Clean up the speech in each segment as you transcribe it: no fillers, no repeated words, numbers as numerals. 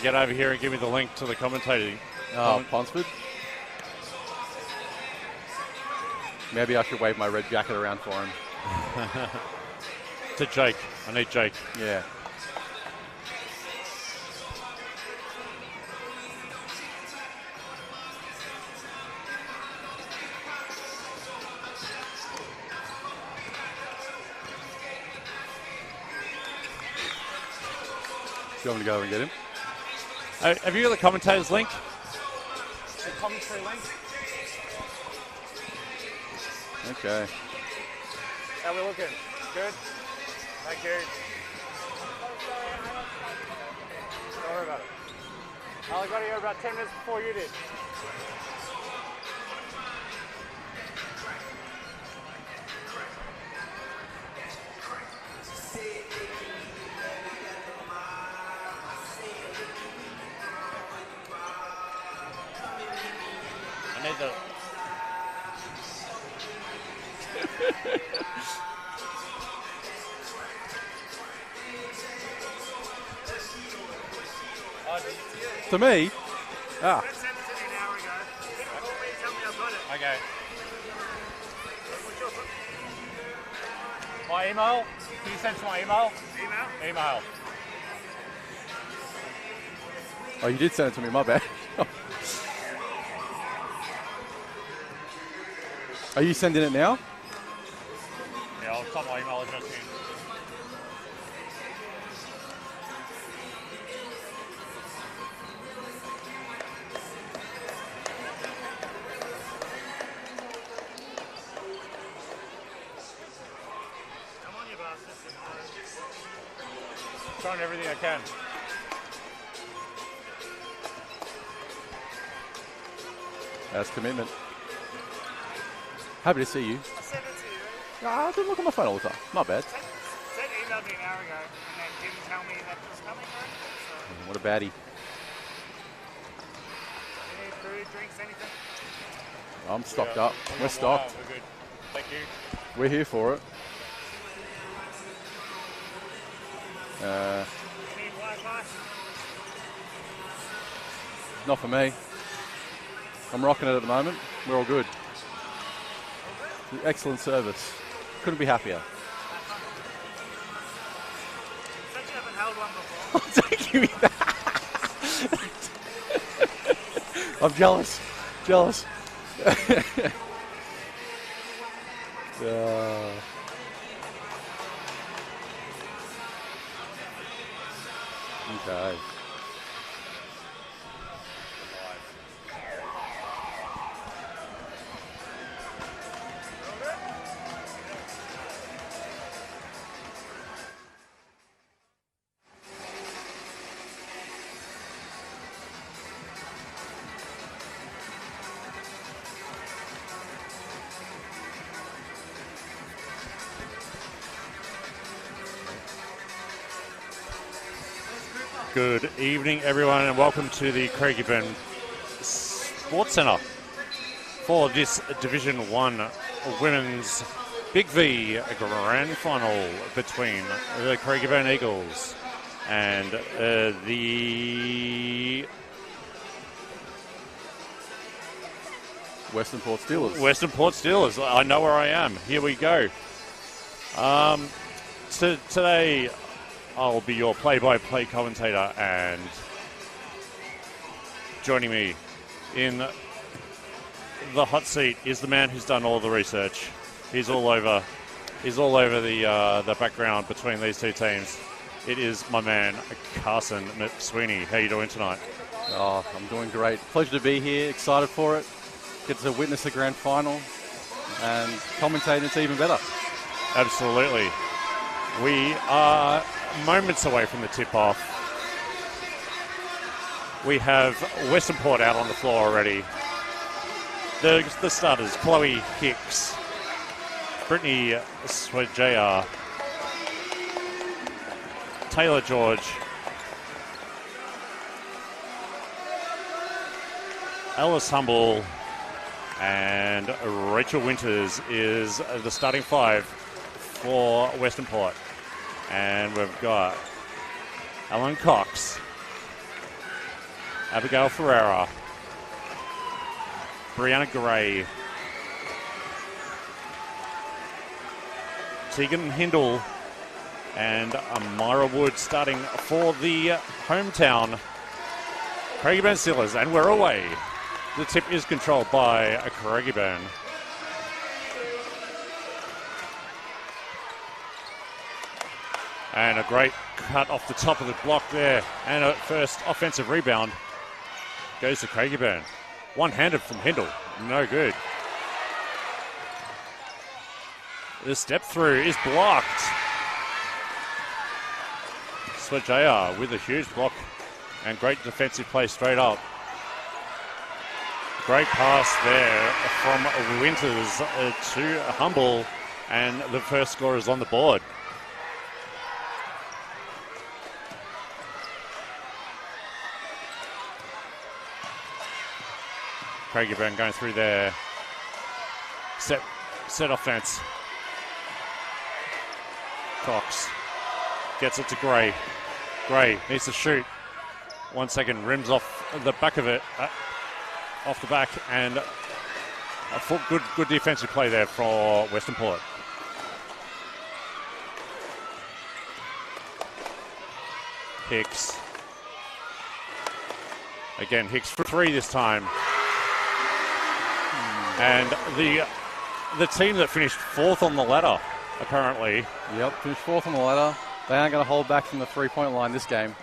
Get over here and give me the link to the commentating. Ponsford? Maybe I should wave my red jacket around for him. To Jake. I need Jake. Yeah. Do you want me to go over and get him? Have you got the commentator's link? The commentary link. Okay. How we looking? Good? Thank you. Don't worry about it. I got here about 10 minutes before you did. I need the... To me? Ah. Okay. My email? Can you send to my email? Email. Oh, you did send it to me, my bad. Are you sending it now? Yeah, I'll type my email address in. Come on, you bastards. Trying everything I can. That's commitment. Happy to see you. I sent it to you. I didn't look at my phone all the time. My bad. Ted emailed me an hour ago and then didn't tell me that it was coming. So, What a baddie. you need food, drinks, anything? I'm stocked up. We're stocked. We're good. Thank you. We're here for it. You need Wi-Fi? Not for me. I'm rocking it at the moment. We're all good. Excellent service. Couldn't be happier. Said you haven't held one before. Don't give me that. I'm jealous. Jealous. Okay. Good evening, everyone, and welcome to the Craigieburn Sports Centre for this Division 1 Women's BigV Grand Final between the Craigieburn Eagles and the Western Port Steelers. Western Port Steelers. I know where I am. Here we go. Today, I'll be your play-by-play commentator, and joining me in the hot seat is the man who's done all the research. He's all over the background between these two teams. It is my man, Carson McSweeney. How you doing tonight? Oh, I'm doing great. Pleasure to be here. Excited for it. Get to witness the grand final and commentating. It's even better. Absolutely. We are moments away from the tip-off. We have Western Port out on the floor already. The starters, Chloe Hicks, Brittany Swajaya, Taylor George, Alice Humble, and Rachel Winters is the starting five for Western Port. And we've got Alan Cox, Abigail Ferreira. Brianna Gray. Tegan Hindle. And Myra Wood starting for the hometown Craigieburn Steelers. And we're away. The tip is controlled by Craigieburn. And a great cut off the top of the block there. And a first offensive rebound goes to Craigieburn. One-handed from Hindle. No good. The step through is blocked. Swajaya with a huge block and great defensive play straight up. Great pass there from Winters to Humble, and the first score is on the board. Craigieburn going through their set offense. Cox gets it to Gray. Gray needs to shoot. 1 second, rims off the back of it, off the back, and a full good defensive play there for Western Port. Hicks. Again, Hicks for three this time. And the team that finished fourth on the ladder, apparently. Yep, finished fourth on the ladder. They aren't going to hold back from the three-point line this game.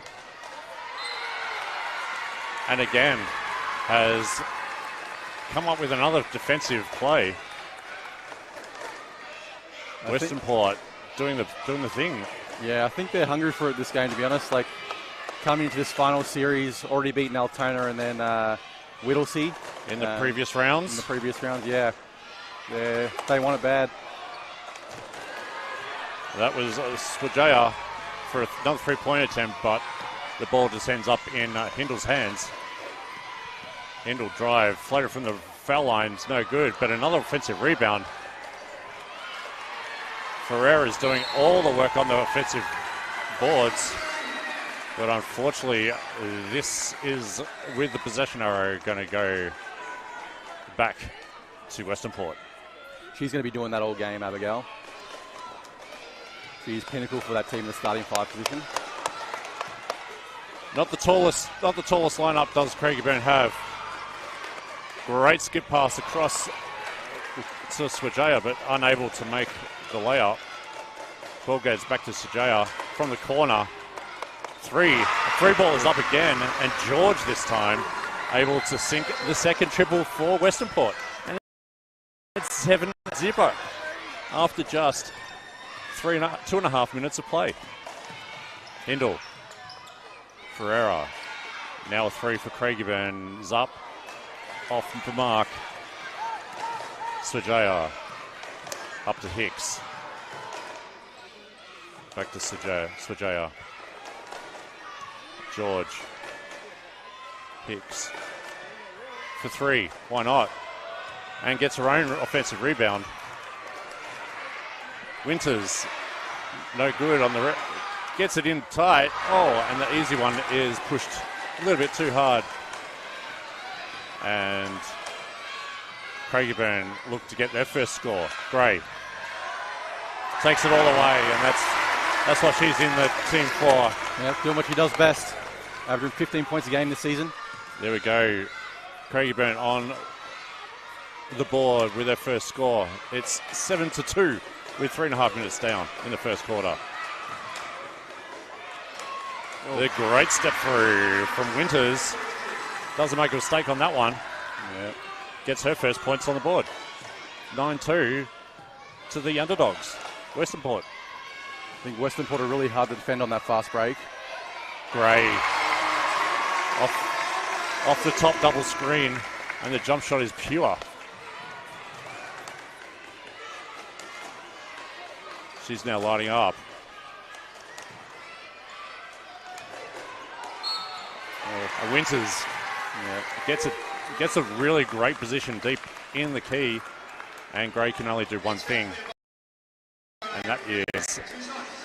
And again, has come up with another defensive play. Western Port doing the thing. Yeah, I think they're hungry for it this game, to be honest. Like, coming into this final series, already beaten Altona and then Whittlesea. In the previous rounds? In the previous rounds, yeah. They want it bad. That was Swajaya for another three-point attempt, but the ball just ends up in Hindle's hands. Hindle drive, floater from the foul line's no good, but another offensive rebound. Ferreira's doing all the work on the offensive boards, but unfortunately, this is with the possession arrow going to go back to Western Port. She's going to be doing that all game, Abigail. She's pinnacle for that team in the starting five position. Not the tallest lineup does Craigieburn have. Great skip pass across to Swajaya, but unable to make the layup. Ball goes back to Swajaya from the corner. Three ball is up again, and George this time able to sink the second triple for Western Port. And it's 7-0 after just 2.5 minutes of play. Hindle. Ferreira. Now a three for Craigieburn is up. Off the mark. Swajaya. Up to Hicks. Back to Swajaya. George. Hicks. For three. Why not? And gets her own offensive rebound. Winters. No good on the... Gets it in tight. Oh, and the easy one is pushed a little bit too hard. And Craigieburn look to get their first score. Gray takes it all away, and that's what she's in the team for. Yeah, doing what she does best. Averaging 15 points a game this season. There we go. Craigieburn on the board with their first score. It's 7-2 with 3.5 minutes down in the first quarter. Oh. The great step through from Winters. Doesn't make a mistake on that one. Yeah. Gets her first points on the board. 9-2 to the underdogs. Western Port. I think Western Port are really hard to defend on that fast break. Gray. Off the top double screen, and the jump shot is pure. She's now lighting up. Winters gets a really great position deep in the key, and Gray can only do one thing, and that is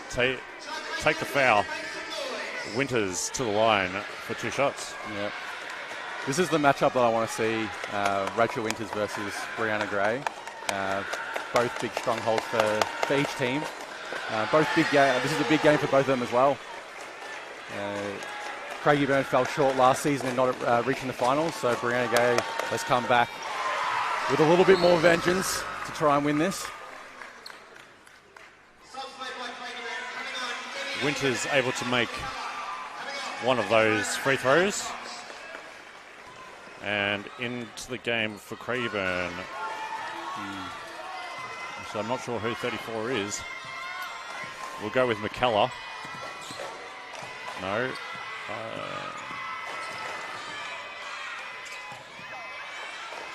take the foul. Winters to the line for two shots. Yeah. This is the matchup that I want to see, Rachel Winters versus Brianna Gray. Both big strongholds for each team. Both big this is a big game for both of them as well. Craigieburn fell short last season in not reaching the finals, so Brianna Gray has come back with a little bit more vengeance to try and win this. Winters able to make one of those free throws. And into the game for Craigieburn. So I'm not sure who 34 is. We'll go with McKellar. No.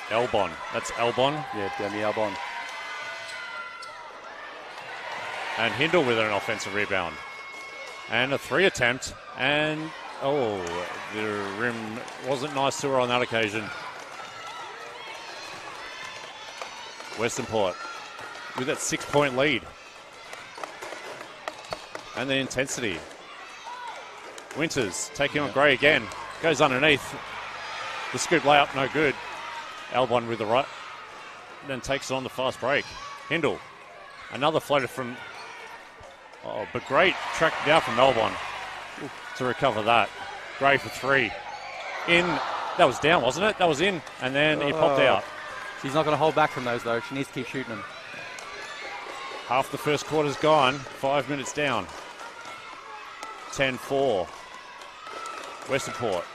Elbon. That's Elbon. Yeah, Demi Elbon. And Hindle with an offensive rebound. And a 3 attempt. And, oh, the rim wasn't nice to her on that occasion. Western Port with that 6-point lead. And the intensity. Winters taking on Gray again. Goes underneath. The scoop layup, no good. Albon with the right. Then takes it on the fast break. Hindle. Another floater from... Oh, but great track down from Albon to recover that. Gray for 3. In. That was down, wasn't it? That was in. And then he popped out. She's not going to hold back from those, though. She needs to keep shooting them. Half the first quarter's gone. 5 minutes down. 10-4. Western Port.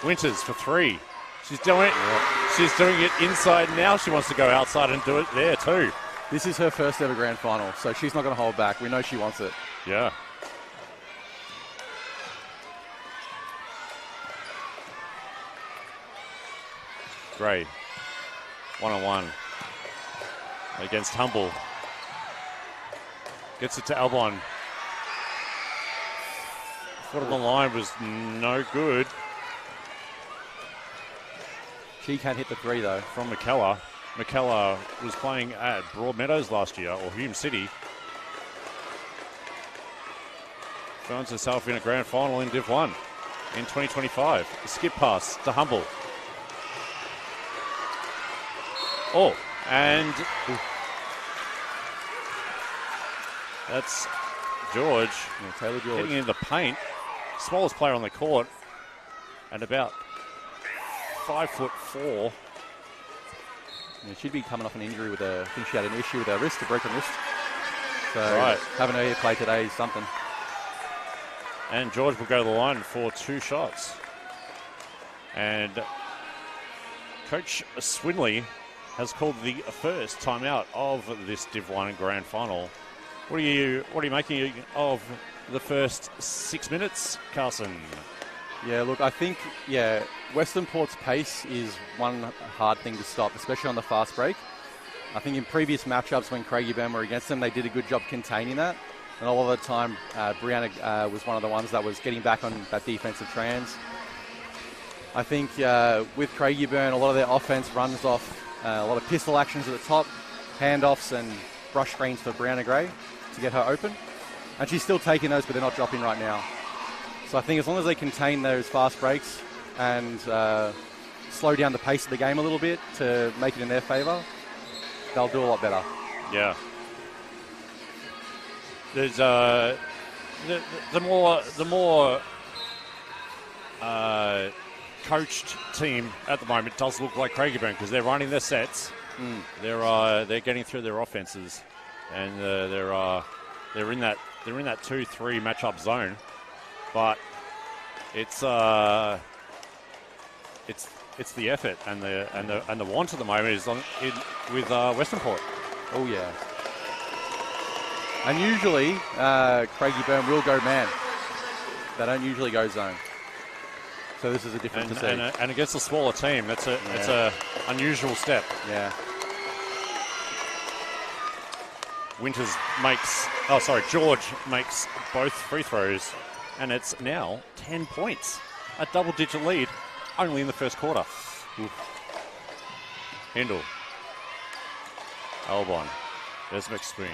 Winters for 3. She's doing it. She's doing it inside now. She wants to go outside and do it there too. This is her first ever grand final, so she's not going to hold back. We know she wants it. Yeah. Gray. 1-on-1 against Humble. Gets it to Albon. Foot on the line was no good. She can't hit the 3 though. From McKellar. McKellar was playing at Broadmeadows last year, or Hume City. Finds herself in a grand final in Div 1 in 2025. A skip pass to Humble. Oh, and that's George. Yeah, Taylor George. Getting into the paint. Smallest player on the court. And about 5'4". Yeah, she'd be coming off an injury with I think she had an issue with her wrist, a broken wrist. So right. Having her here play today is something. And George will go to the line for 2 shots. And Coach Swinley has called the first timeout of this Div 1 Grand Final. What are you making of the first 6 minutes, Carson? Yeah, look, I think, Western Port's pace is one hard thing to stop, especially on the fast break. I think in previous matchups when Craigieburn were against them, they did a good job containing that. And a lot of the time, Brianna was one of the ones that was getting back on that defensive trans. I think with Craigieburn, a lot of their offense runs off a lot of pistol actions at the top, handoffs and brush screens for Brianna Gray to get her open. And she's still taking those, but they're not dropping right now. So I think as long as they contain those fast breaks and slow down the pace of the game a little bit to make it in their favour, they'll do a lot better. Yeah. There's the more coached team at the moment does look like Craigieburn because they're running their sets. They're getting through their offenses, and they're in that 2-3 matchup zone. But it's the effort and the want at the moment is with Western Port. Oh yeah. And usually Craigieburn will go man. They don't usually go zone. So this is a different to see. And against a smaller team, it's a unusual step. Yeah. George makes both free throws. And it's now 10 points. A double-digit lead only in the first quarter. Hindle. Albon. There's McSpoony.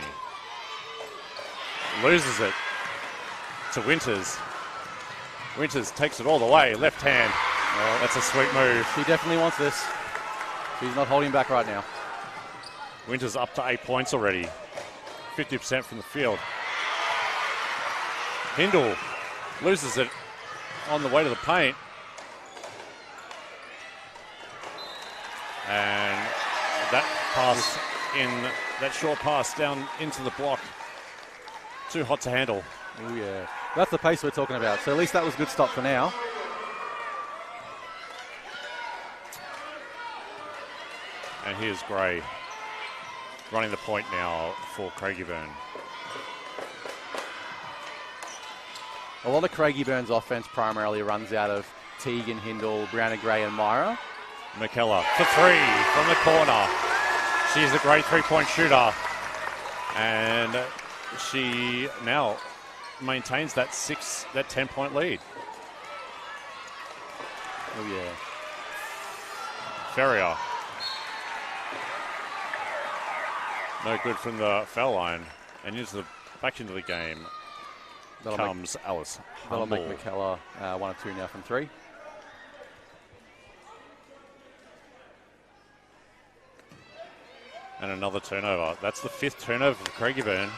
Loses it to Winters. Winters takes it all the way. Left hand. That's a sweet move. She definitely wants this. She's not holding back right now. Winters up to 8 points already. 50% from the field. Hindle loses it on the way to the paint. And that pass that short pass down into the block. Too hot to handle. Oh, yeah. That's the pace we're talking about. So at least that was a good stop for now. And here's Gray running the point now for Craigieburn. A lot of Craigieburn's offense primarily runs out of Teague and Hindle, Brianna Gray and Myra. McKellar for three from the corner. She's a great three-point shooter. And she now maintains that 10-point lead. Oh, yeah. Ferrier. No good from the foul line. And back into the game comes Alice That'll Humble. make McKellar 1 or 2 now from 3. And another turnover. That's the 5th turnover for Craigieburn.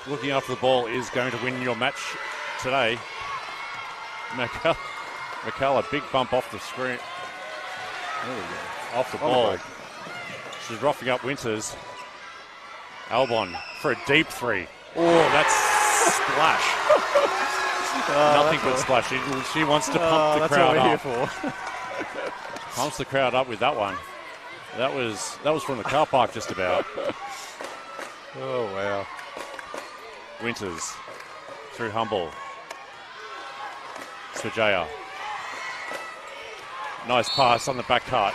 Looking after the ball is going to win your match today. McKellar, big bump off the screen. There we go. Off the ball. She's roughing up Winters. Albon for a deep 3. Oh, that's splash. Nothing but splash. She wants to pump the crowd up. That's what we're here for. Pumps the crowd up with that one. That was from the car park just about. Oh, wow. Winters through Humble. Svajaya. Nice pass on the back cut.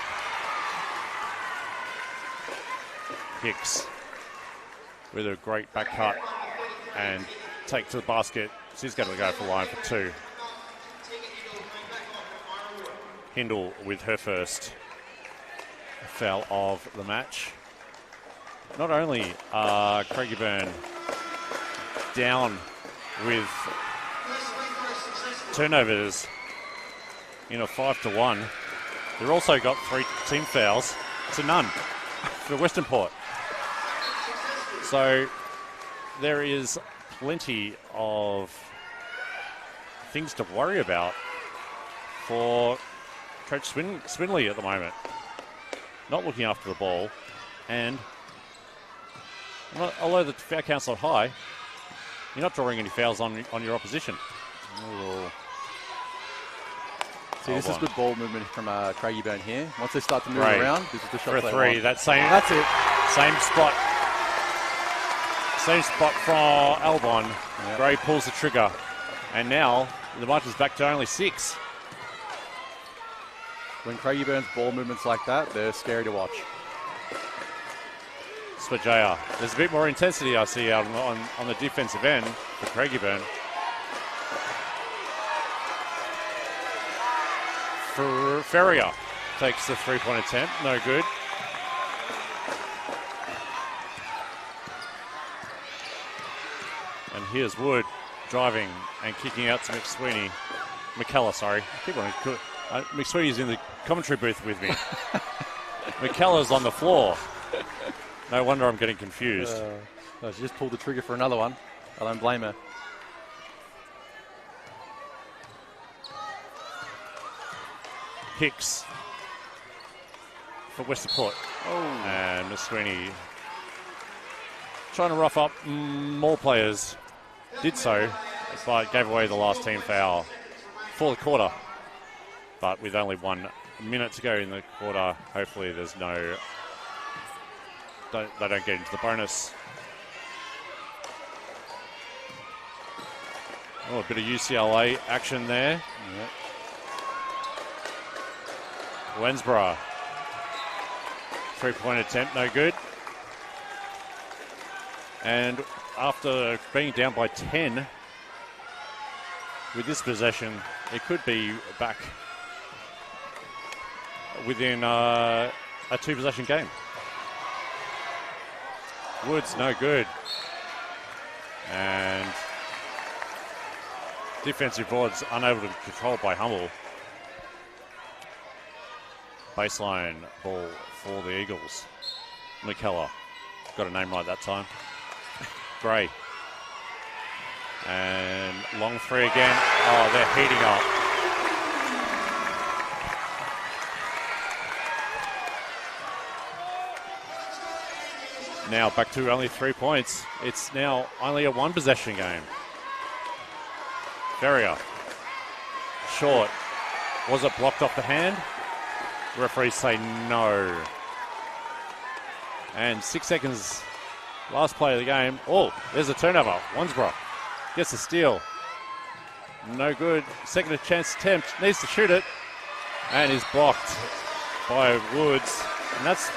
Hicks with a great back cut and take to the basket. She's going to go for line for 2. Hindle with her first foul of the match. Not only are Craigieburn down with turnovers in a 5-1, they've also got 3 team fouls to none for Western Port. So there is plenty of things to worry about for Coach Swinley at the moment. Not looking after the ball, and although the foul count's not high, you're not drawing any fouls on your opposition. Oh. See, this is good ball movement from Craigieburn here. Once they start to move around, this is the shot for a 3. That's it. Same spot. Same spot for Albon. Yep. Gray pulls the trigger. And now the march is back to only 6. When Craigieburn's ball movements like that, they're scary to watch. Svajaya. There's a bit more intensity I see out on the defensive end for Craigieburn. Ferrier takes the 3-point attempt. No good. And here's Wood driving and kicking out to McKellar, sorry. I keep wanting McSweeney's in the commentary booth with me. McKellar's on the floor. No wonder I'm getting confused. No, she just pulled the trigger for another one. I don't blame her. Hicks for Western Port. Oh. And Miss Sweeney trying to rough up more players. Did so, but gave away the last team foul for the quarter. But with only 1 minute to go in the quarter, hopefully there's they don't get into the bonus. Oh, a bit of UCLA action there. Yep. Wensborough. 3-point attempt, no good. And after being down by 10, with this possession, it could be back within a 2-possession game. Woods, no good. And defensive boards unable to control by Hummel. Baseline ball for the Eagles. McKellar. Got a name right that time. Gray. And long three again. Oh, they're heating up. Now back to only 3 points. It's now only a one possession game. Ferrier. Short. Was it blocked off the hand? Referees say no. And 6 seconds, last play of the game. Oh, there's a turnover. Wansborough gets a steal. No good. Second chance attempt. Needs to shoot it. And is blocked by Woods. And that's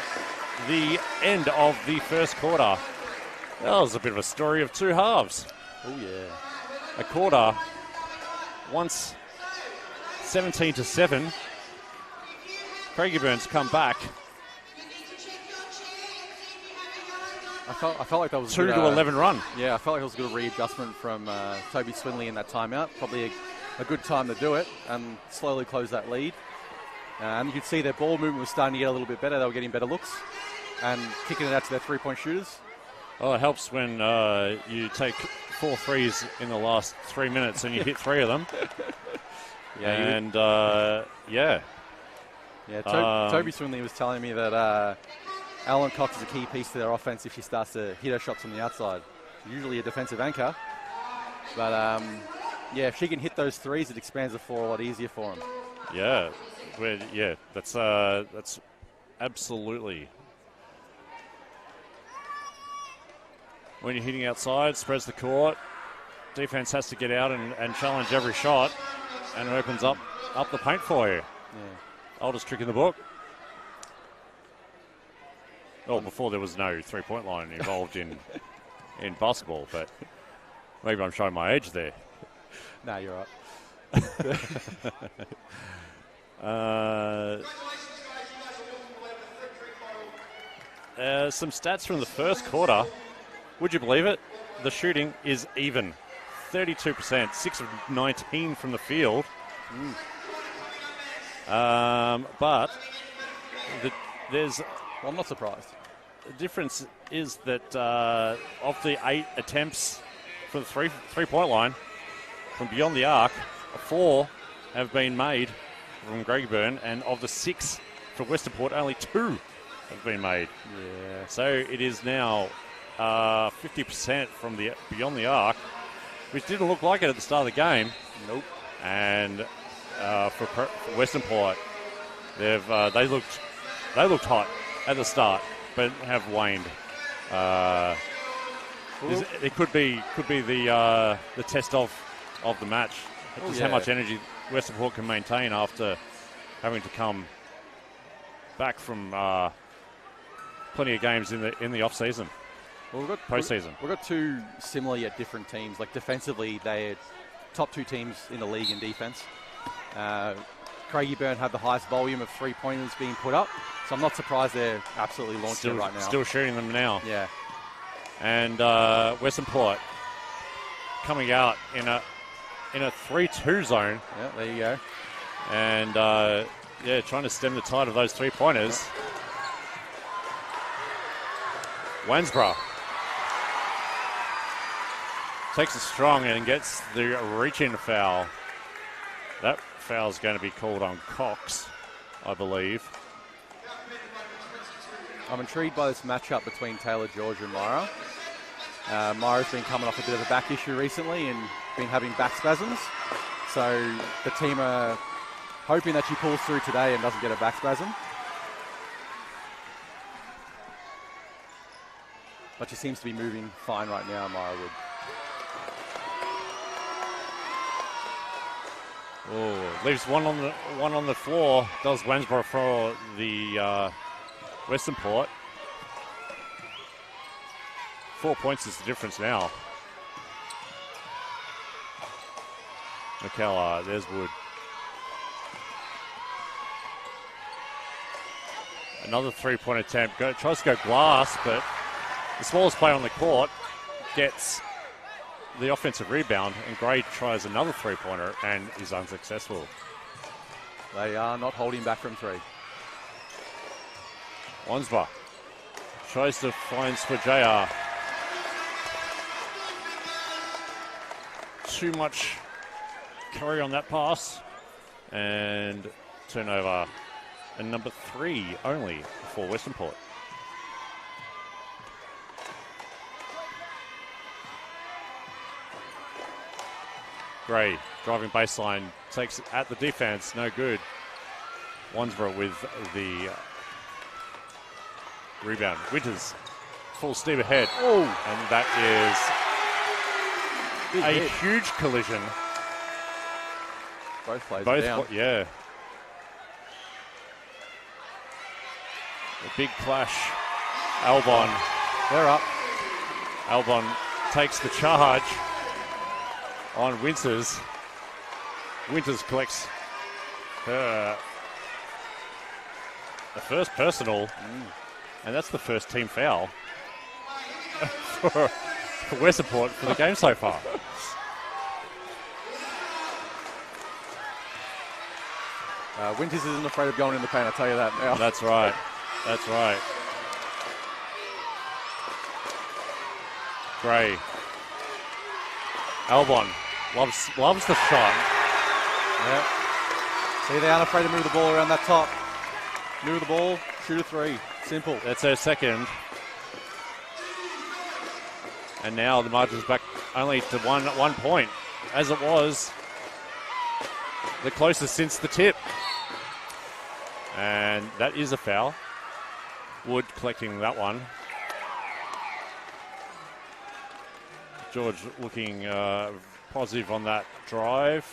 the end of the first quarter. That was a bit of a story of two halves. Oh, yeah. A quarter, once 17-7. Craigieburns come back. I felt like that was 2 to 11 run. Yeah, I felt like it was a good readjustment from Toby Swinley in that timeout. Probably a good time to do it and slowly close that lead. And you could see their ball movement was starting to get a little bit better. They were getting better looks and kicking it out to their three-point shooters. Well, it helps when you take 4 threes in the last 3 minutes and you hit 3 of them. Yeah. Toby Swinley was telling me that Alan Cox is a key piece to their offense if she starts to hit her shots from the outside. Usually a defensive anchor. But, if she can hit those threes, it expands the floor a lot easier for them. Yeah. That's absolutely. When you're hitting outside, spreads the court. Defense has to get out and challenge every shot, and it opens up the paint for you. Yeah. Oldest trick in the book. Oh, before there was no three-point line involved in basketball, but maybe I'm showing my age there. No, you're right. Some stats from the first quarter. Would you believe it? The shooting is even. 32%, 6 of 19 from the field. But there's... Well, I'm not surprised. The difference is that of the 8 attempts for the three-point line from beyond the arc, 4 have been made from Craigieburn, and of the 6 for Western Port, only 2 have been made. Yeah. So it is now 50% from the beyond the arc, which didn't look like it at the start of the game. Nope. And for Western Port, they looked hot at the start, but have waned. It could be the test of the match. Just how much energy Western Port can maintain after having to come back from plenty of games in the off season. Well, postseason. We've got 2 similar yet different teams. Like defensively, they're top 2 teams in the league in defense. Craigieburn have the highest volume of 3-pointers being put up, so I'm not surprised they're absolutely launching right now. Still shooting them now. Yeah. And Western Port coming out in a 3-2 zone. Yeah, there you go. And trying to stem the tide of those 3-pointers. Wansborough takes it strong and gets the reach-in foul. That foul is going to be called on Cox, I believe. I'm intrigued by this matchup between Taylor George and Myra. Myra's been coming off a bit of a back issue recently and been having back spasms. So the team are hoping that she pulls through today and doesn't get a back spasm. But she seems to be moving fine right now, Myra Wood. Oh, leaves one on the floor. Does Wansborough for the Western Port. 4 points is the difference now. McKellar, there's Wood. Another 3-point attempt. Tries to go glass, but The smallest player on the court gets the offensive rebound, and Gray tries another three-pointer and is unsuccessful. They are not holding back from three. Wansba tries to find Swajaya. Too much carry on that pass, and turnover, and number 3 only for Western Port. Gray driving baseline, takes it at the defense, no good. Wansborough with the rebound. Winters full steam ahead. Oh, And that is a huge collision. Both players down. Yeah. A big clash. Albon. They're up. Albon takes the charge on Winters. Winters collects the first personal, and that's the first team foul for Western Port for the game so far. Winters isn't afraid of going in the paint, I'll tell you that now. That's right. That's right. Gray. Albon loves the shot. Yep. See, they aren't afraid to move the ball around that top. Move the ball, shoot a three. Simple. That's her second. And now the margin's back only to one point, as it was the closest since the tip. And that is a foul. Wood collecting that one. George looking positive on that drive,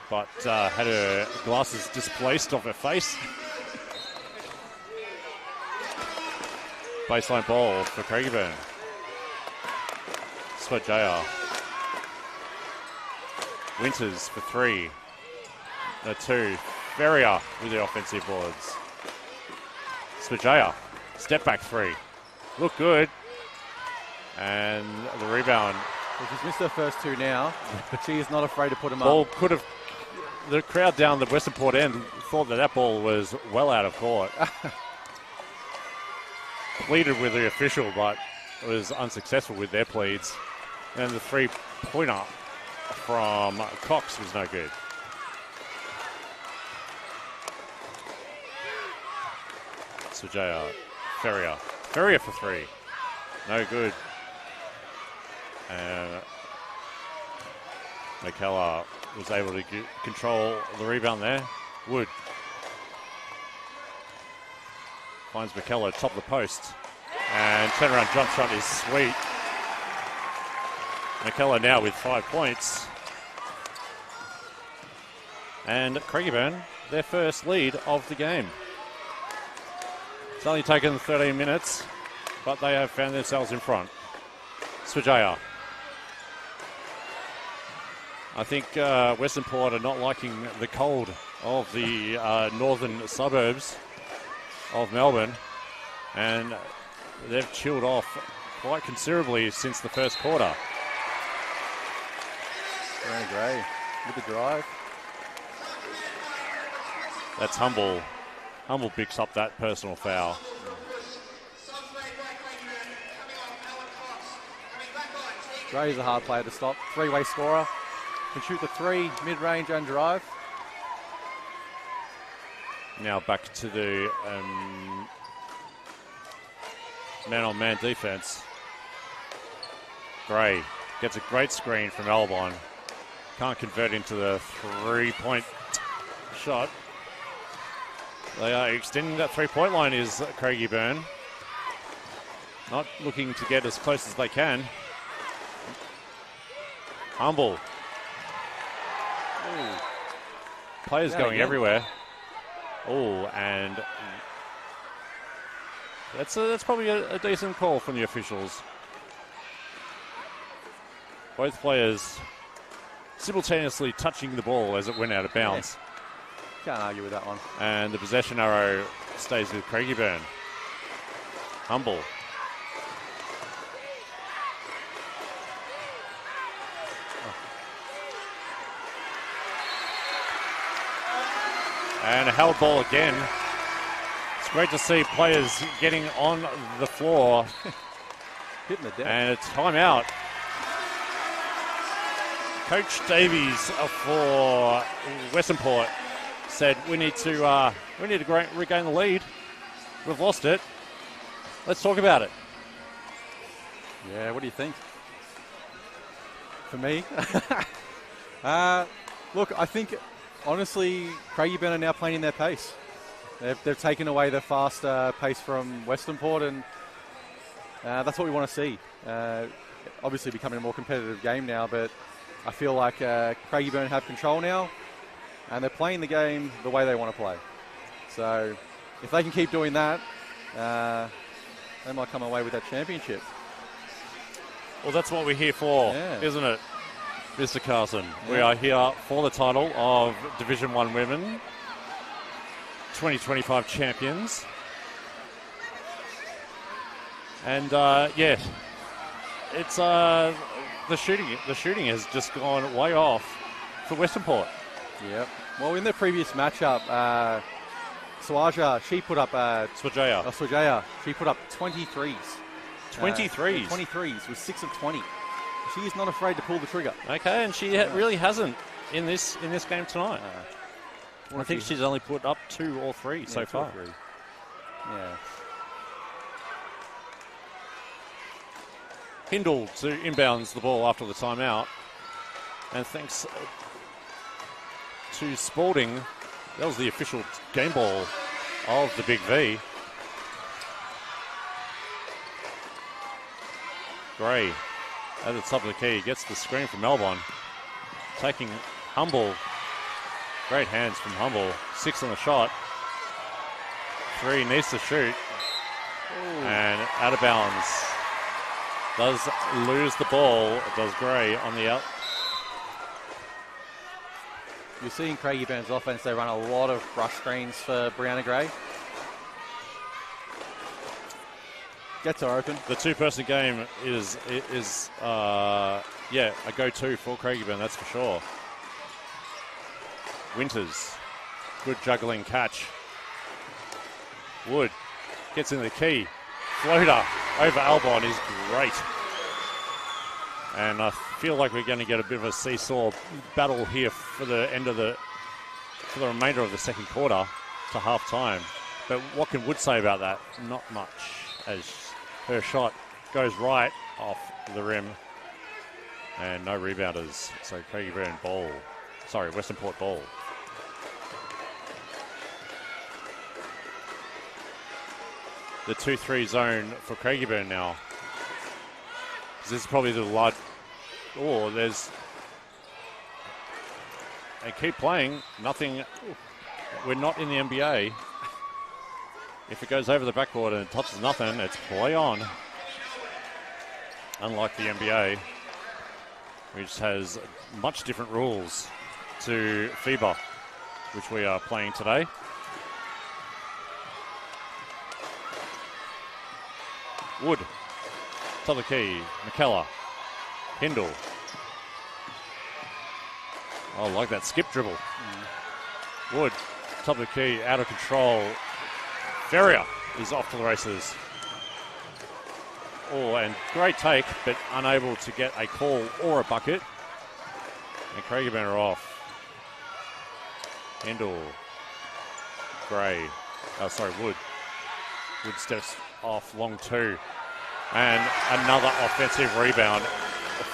but had her glasses displaced off her face. Baseline ball for Craigieburn. Swajaya. Winters for 3. No, 2. Ferrier with the offensive boards. Swajaya. Step back 3. Look good. And the rebound. Well, she's missed her first 2 now. She is not afraid to put them Ball up. could have. The crowd down the Western Port end thought that ball was well out of court. Pleaded with the official, but was unsuccessful with their pleads. And the 3-pointer from Cox was no good. Sujaya, Ferrier. Ferrier for 3. No good. And McKellar was able to control the rebound there. Wood finds McKellar top of the post. And turnaround jump shot is sweet. McKellar now with 5 points. And Craigieburn, their first lead of the game. It's only taken 13 minutes, but they have found themselves in front. Swajaya. I think Western Port are not liking the cold of the northern suburbs of Melbourne, and they've chilled off quite considerably since the first quarter. Very Gray with the drive. That's Humble. Humble picks up that personal foul. Gray's a hard player to stop. 3-way scorer. Can shoot the 3, mid-range and drive. Now back to the man-on-man defense. Gray gets a great screen from Albon. Can't convert into the 3-point shot. They are extending that 3-point line, is Craigieburn. Not looking to get as close as they can. Humble. Ooh. Players going again. everywhere. Oh, and that's probably a decent call from the officials. Both players simultaneously touching the ball as it went out of bounds. Yeah. Can't argue with that one. And the possession arrow stays with Craigieburn. Humble. And a held ball again. It's great to see players getting on the floor. Hitting the deck. And a timeout. Coach Davies for Western Port said we need to regain the lead. We've lost it. Let's talk about it. Yeah, what do you think? For me? Look, I think, honestly, Craigieburn are now playing in their pace. They've taken away the fast pace from Western Port, and that's what we want to see. Obviously becoming a more competitive game now, but I feel like Craigieburn have control now, and they're playing the game the way they want to play. So if they can keep doing that, they might come away with that championship. Well, that's what we're here for, isn't it, Mr. Carson? Yeah. We are here for the title of Division 1 Women, 2025 champions. And, it's the shooting has just gone way off for Western Port. Yep. Well, in their previous matchup, Swaja, she put up... Swajaya, she put up 23s. 23s? 23s with 6 of 20. She is not afraid to pull the trigger. Okay, and she really hasn't in this game tonight. I think she's only put up 2 or 3 so far. 3. Yeah. Hindle to inbounds the ball after the timeout. And thanks to Spalding, that was the official game ball of the Big V. Gray at the top of the key gets the screen from Melbourne. Taking Humble. Great hands from Humble. 6 on the shot. 3 needs to shoot. Ooh. And out of bounds. Does lose the ball. Does Gray on the out. You're seeing Craigieburn's offense, they run a lot of rush screens for Brianna Gray. Gets her open. The 2-person game is a go-to for Craigieburn, that's for sure. Winters, good juggling catch. Wood gets in the key. Floater over Albon is great. And I feel like we're going to get a bit of a seesaw battle here for the remainder of the second quarter to half time. But what can Wood say about that? Not much, as her shot goes right off the rim. And no rebounders. So Craigieburn ball. Sorry, Western Port ball. The 2-3 zone for Craigieburn now. This is probably the large. Oh, there's. They keep playing. Nothing. We're not in the NBA. If it goes over the backboard and it touches nothing, it's play on. Unlike the NBA, which has much different rules to FIBA, which we are playing today. Wood, top of the key, McKellar, Hindle. Oh, I like that skip dribble. Wood, top of the key, out of control. Ferrier is off to the races. Oh, and great take, but unable to get a call or a bucket. And Craigieburn are off. Hindle, Gray, Wood. Wood steps off long 2. And another offensive rebound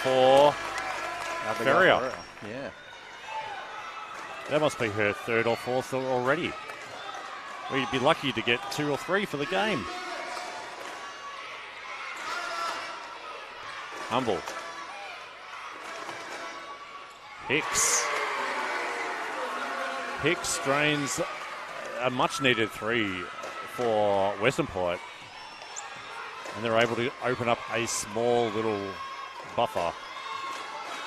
for Ferrier. Yeah. That must be her 3rd or 4th already. We'd be lucky to get 2 or 3 for the game. Humble. Hicks drains a much-needed 3 for Western Port. And they're able to open up a small little buffer.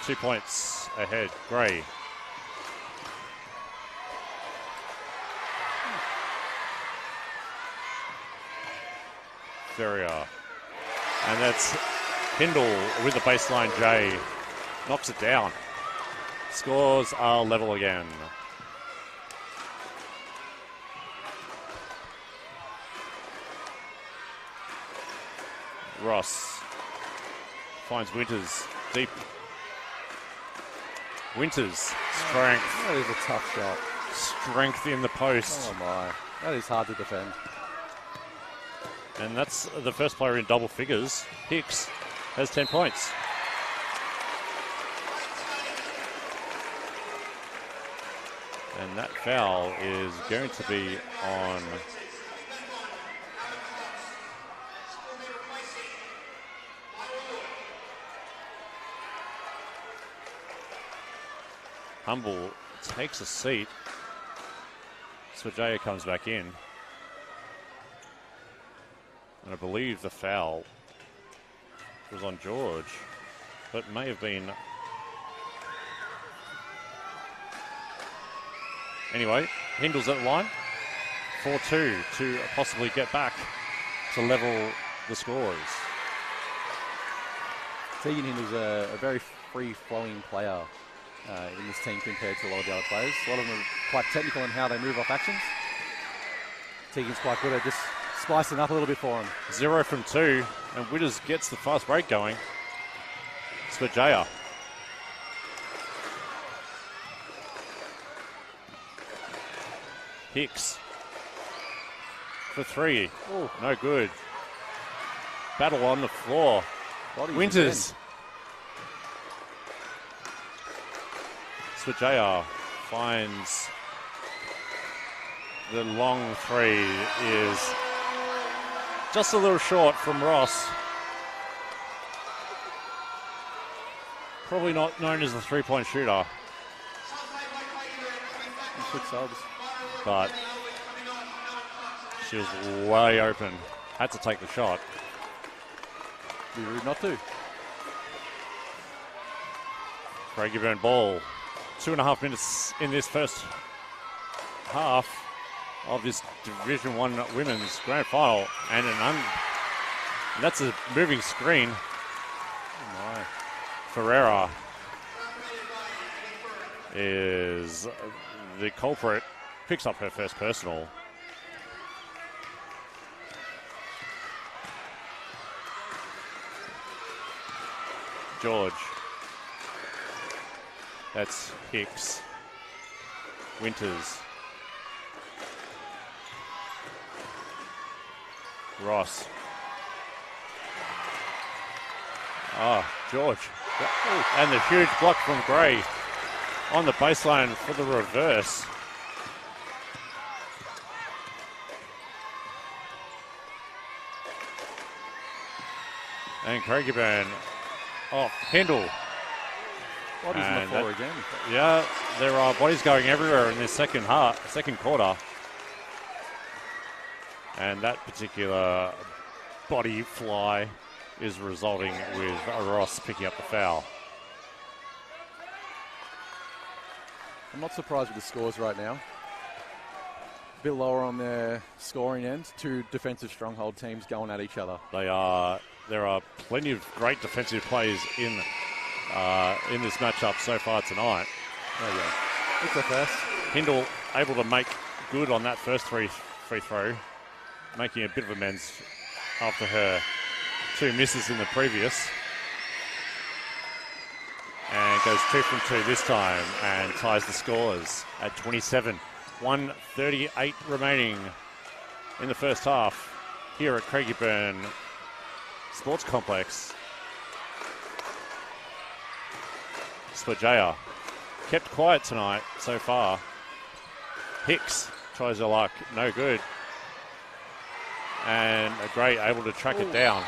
2 points ahead. Gray. Ferrier. And that's Hindle with the baseline J. Knocks it down. Scores are level again. Ross finds Winters deep. Winters, strength. That is a tough shot. Strength in the post. Oh my, that is hard to defend. And that's the first player in double figures. Hicks has 10 points. And that foul is going to be on Humble. Takes a seat. Swajaya comes back in. And I believe the foul was on George, but may have been. Anyway, Hindle's at the line. 4-2 to possibly get back to level the scores. Tegan Hindle's a very free-flowing player in this team compared to a lot of the other players. A lot of them are quite technical in how they move off actions. Tegan's quite good at just spicing up a little bit for him. 0 from 2, and Witters gets the fast break going. Swajaya. Hicks for 3. Ooh. No good. Battle on the floor. Bodies Winters. Swajaya finds the long 3 is just a little short from Ross. Probably not known as the three-point shooter. Quick subs. But she was way open. Had to take the shot. Be rude not to. Craigieburn ball. 2.5 minutes in this first half of this Division 1 Women's Grand Final. And that's a moving screen. Oh my. Ferreira is the culprit. Picks up her first personal. George. That's Hicks. Winters. Ross. George. And the huge block from Gray on the baseline for the reverse. And Craigieburn off Hindle. Bodies on the floor again. Yeah, there are bodies going everywhere in this second quarter. And that particular body fly is resulting with Ross picking up the foul. I'm not surprised with the scores right now. A bit lower on their scoring end. Two defensive stronghold teams going at each other. There are plenty of great defensive plays in this matchup so far tonight. There you go. It's a first. Hindle able to make good on that first free throw, making a bit of amends after her 2 misses in the previous. And goes 2 from 2 this time and ties the scores at 27. 1:38 remaining in the first half here at Craigieburn Sports Complex. Swajaya kept quiet tonight so far. Hicks tries her luck, no good. And Gray able to track it down.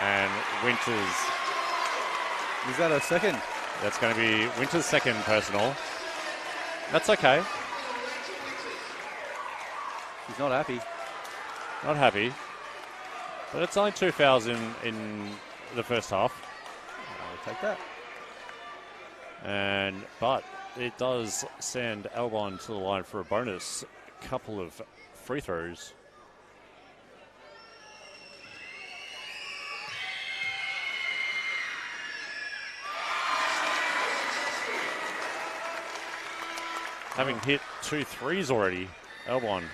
And Winters. Is that a second? That's going to be Winters' second personal. That's okay. She's not happy. Not happy. But it's only 2 fouls in the first half. I'll take that. But it does send Albon to the line for a bonus couple of free throws. Having hit 2 threes already, Albon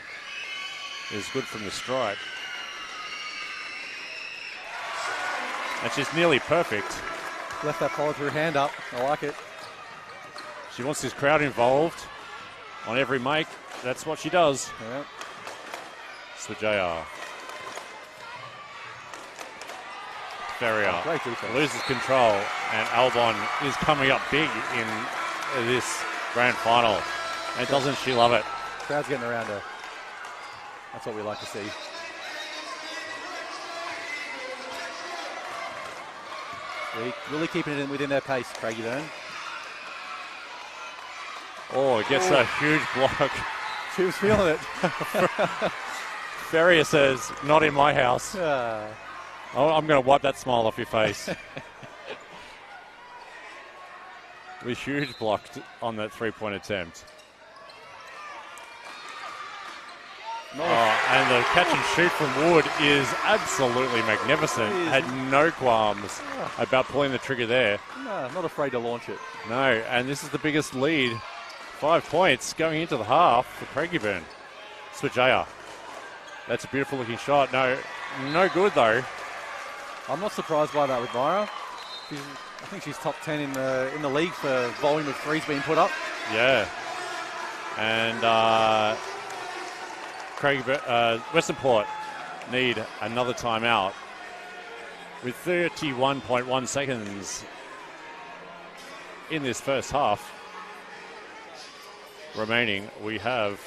is good from the stripe. And she's nearly perfect. Left that follow-through hand up. I like it. She wants this crowd involved on every make. That's what she does. Yeah. Swajaya. Ferrier Great defense. loses control, and Albon is coming up big in this grand final. And doesn't she love it? Crowd's getting around her. That's what we like to see. Really keeping it within their pace, Craigieburn. Oh, it gets a huge block. She was feeling it. Ferrier says, not in my house. Ah. Oh, I'm going to wipe that smile off your face. With huge block on that three-point attempt. And the catch and shoot from Wood is absolutely magnificent. Had no qualms about pulling the trigger there. No, not afraid to launch it. No, and this is the biggest lead. 5 points going into the half for Craigieburn. Swajaya. That's a beautiful looking shot. No good though. I'm not surprised by that with Myra. I think she's top 10 in the league for volume of threes being put up. Yeah. And Western Port need another timeout. With 31.1 seconds in this first half remaining, we have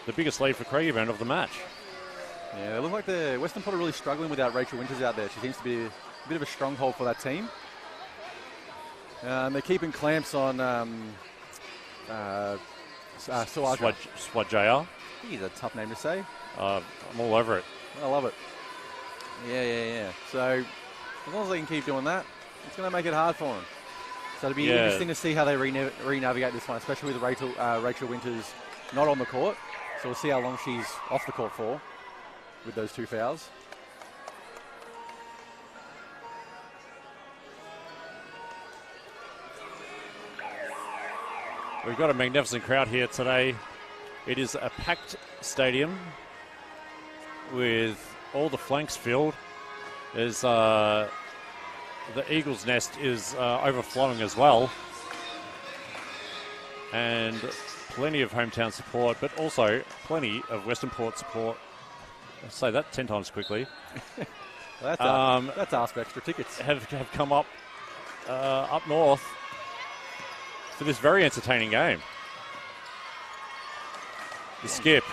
the biggest lead for Craigieburn of the match. Yeah, they look like the Western Port are really struggling without Rachel Winters out there. She seems to be a bit of a stronghold for that team. They're keeping clamps on Swajaya. He's a tough name to say. I'm all over it. I love it. Yeah. So as long as they can keep doing that, it's going to make it hard for them. So it'll be interesting to see how they re-navigate this one, especially with Rachel Winters not on the court. So we'll see how long she's off the court for with those 2 fouls. We've got a magnificent crowd here today. It is a packed stadium with all the flanks filled. There's the Eagles' Nest is overflowing as well. And plenty of hometown support, but also plenty of Western Port support. I'll say that 10 times quickly. That's asked for extra tickets. Have come up north for this very entertaining game. The skip.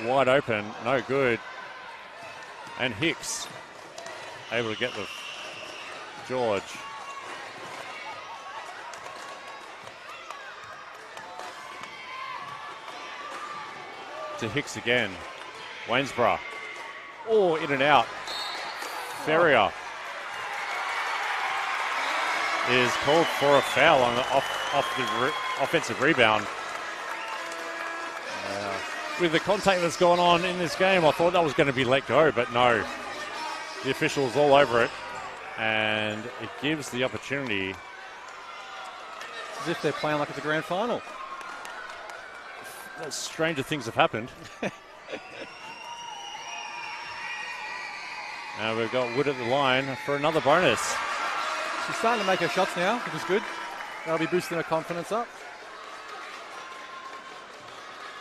Wide open, no good. And Hicks able to get the George. To Hicks again. Waynesborough. Oh, in and out. Ferrier is called for a foul on the off the offensive rebound. With the contact that's gone on in this game, I thought that was going to be let go, but no. The official's all over it, and it gives the opportunity. As if they're playing like it's a grand final. Stranger things have happened. Now we've got Wood at the line for another bonus. She's starting to make her shots now, which is good. That'll be boosting her confidence up.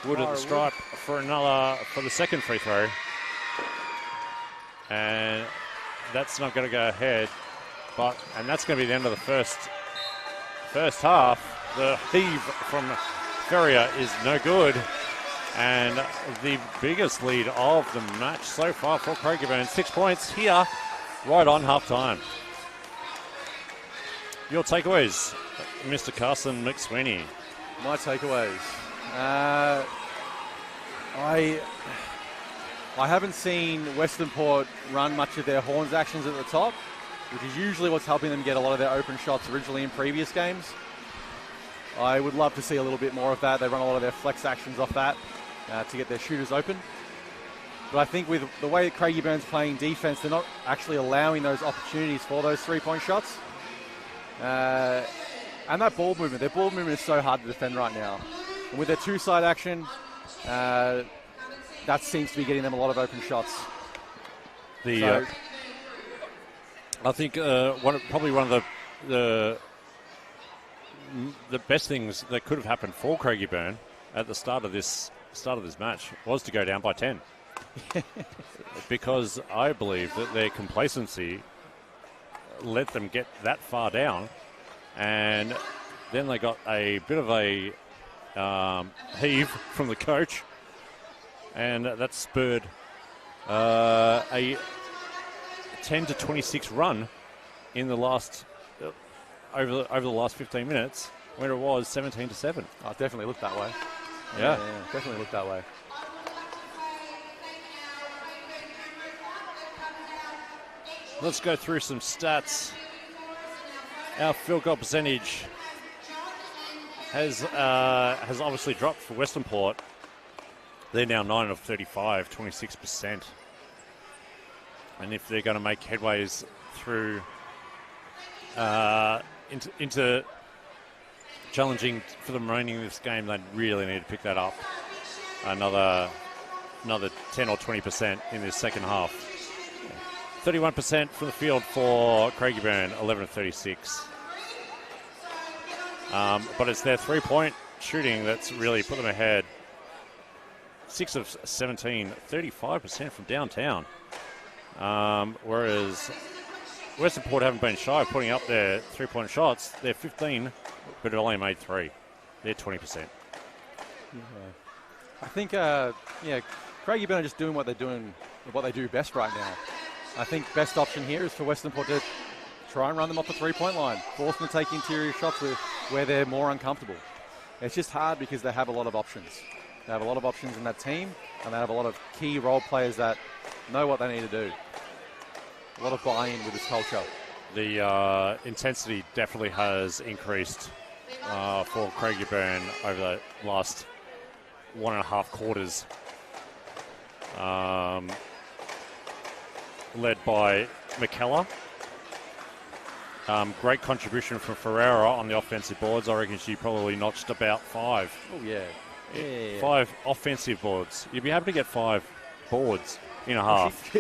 Wood at the stripe for the second free throw. And that's not going to go ahead. And that's going to be the end of the first half. The heave from Ferrier is no good. And the biggest lead of the match so far for Craigieburn. 6 points here, right on halftime. Your takeaways, Mr. Carson McSweeney. My takeaways. I haven't seen Western Port run much of their horns actions at the top, which is usually what's helping them get a lot of their open shots originally in previous games. I would love to see a little bit more of that. They run a lot of their flex actions off that to get their shooters open. But I think with the way that Craigieburn's playing defense, they're not actually allowing those opportunities for those three-point shots. And that ball movement, their ball movement is so hard to defend right now. And with their two-side action, that seems to be getting them a lot of open shots. The I think probably one of the best things that could have happened for Craigieburn at the start of this match was to go down by 10. Because I believe that their complacency let them get that far down, and then they got a bit of a heave from the coach, and that spurred a 10-26 run in the last over the last 15 minutes, where it was 17-7. Oh, it definitely looked that way. Yeah, definitely looked that way. Let's go through some stats. Our field goal percentage has obviously dropped for Western Port. They're now 9 of 35, 26%. And if they're going to make headways through into challenging for the remaining of this game, they really need to pick that up another 10 or 20% in this second half. 31% from the field for Craigieburn, 11 of 36. But it's their three-point shooting that's really put them ahead. 6 of 17, 35% from downtown. Whereas Western Port haven't been shy of putting up their three-point shots. They're 15, but have only made 3. They're 20%. Yeah. I think, Craigieburn are just doing what they're doing, what they do best right now. I think best option here is for Western Port to try and run them off the three-point line, force them to take interior shots where they're more uncomfortable. It's just hard because they have a lot of options. They have a lot of options in that team, and they have a lot of key role players that know what they need to do. A lot of buy-in with this culture. The intensity definitely has increased for Craigieburn over the last 1.5 quarters. Led by McKellar. Great contribution from Ferreira on the offensive boards. I reckon she probably notched about 5. Oh, yeah. 5 offensive boards. You'd be happy to get 5 boards in a half.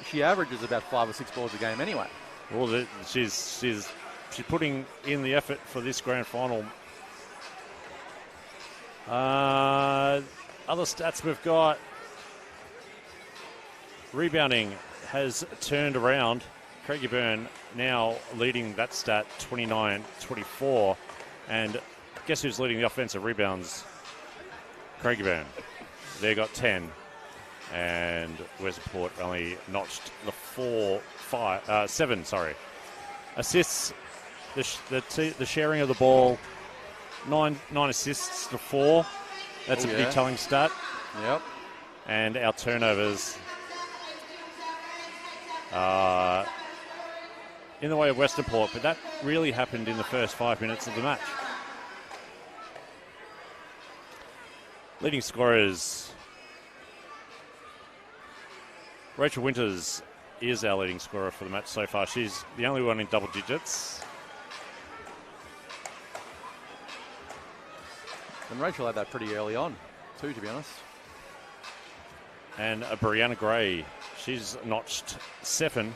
She averages about 5 or 6 boards a game anyway. Well, she's putting in the effort for this grand final. Other stats we've got. Rebounding has turned around. Craigieburn now leading that stat 29-24. And guess who's leading the offensive rebounds? Craigieburn. They got 10. And Western Port only notched the 7. Assists, the sharing of the ball, 9 assists to 4. That's a big telling stat. Yep. And our turnovers in the way of Western Port, but that really happened in the first 5 minutes of the match. Leading scorers, Rachel Winters is our leading scorer for the match so far. She's the only one in double digits. And Rachel had that pretty early on, too, to be honest. And Brianna Gray, she's notched 7.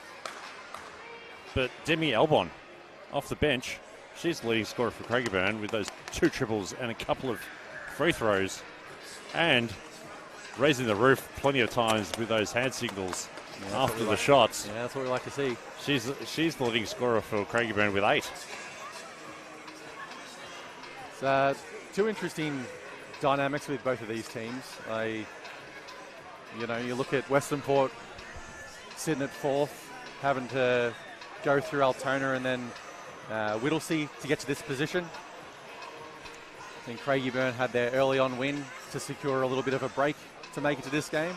But Demi Albon, off the bench, she's the leading scorer for Craigieburn with those 2 triples and a couple of free throws. And raising the roof plenty of times with those hand signals after the shots. Yeah, that's what we like to see. She's the leading scorer for Craigieburn with 8. So, 2 interesting dynamics with both of these teams. You look at Western Port sitting at 4th, having to go through Altona and then Whittlesea to get to this position. I think Craigieburn had their early on win to secure a little bit of a break to make it to this game.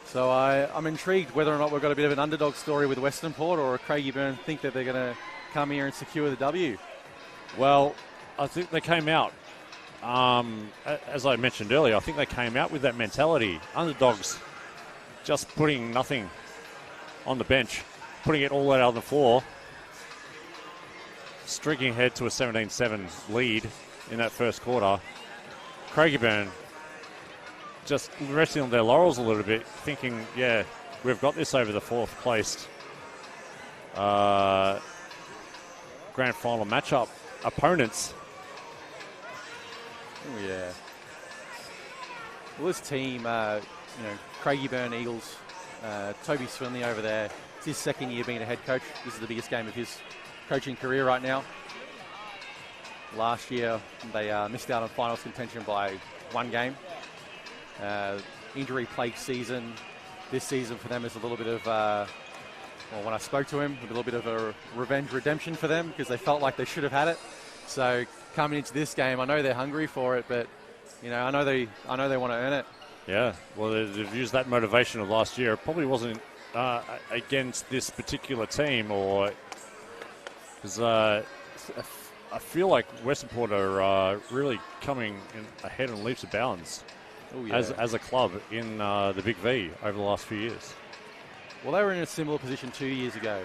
So I'm intrigued whether or not we've got a bit of an underdog story with Western Port, or Craigieburn think that they're going to come here and secure the W. Well, I think they came out, as I mentioned earlier, I think they came out with that mentality. Underdogs just putting nothing on the bench, putting it all out on the floor, streaking ahead to a 17-7 lead in that first quarter. Craigieburn just resting on their laurels a little bit, thinking, yeah, we've got this over the 4th placed grand final matchup opponents. Oh, yeah. Well, this team, Craigieburn Eagles, Toby Swinley over there, it's his second year being a head coach. This is the biggest game of his coaching career right now. Last year, they missed out on finals contention by 1 game. Injury-plagued season. This season for them is a little bit of, when I spoke to him, a little bit of a revenge redemption for them because they felt like they should have had it. So coming into this game, I know they're hungry for it, but I know they want to earn it. Yeah, well, they've used that motivation of last year. It probably wasn't against this particular team, or because I feel like Western Port are really coming ahead in leaps and bounds as a club in the Big V over the last few years. Well, they were in a similar position 2 years ago.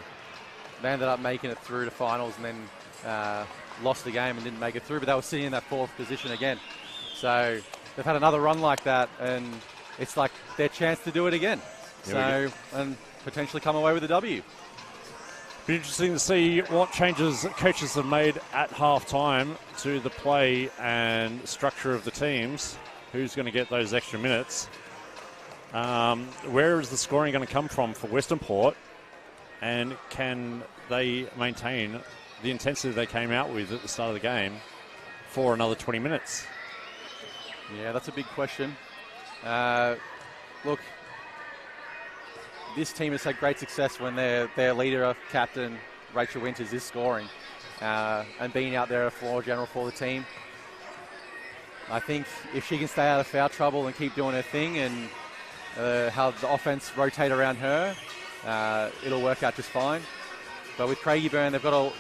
They ended up making it through to finals and then lost the game and didn't make it through, but they were sitting in that 4th position again. So they've had another run like that, and it's like their chance to do it again. And potentially come away with a W. Be interesting to see what changes coaches have made at half-time to the play and structure of the teams. Who's going to get those extra minutes? Where is the scoring going to come from for Western Port? And can they maintain the intensity they came out with at the start of the game for another 20 minutes? Yeah, that's a big question. Look, this team has had great success when their leader, captain, Rachel Winters, is scoring and being out there a floor general for the team. I think if she can stay out of foul trouble and keep doing her thing and have the offense rotate around her, it'll work out just fine. But with Craigieburn, they've got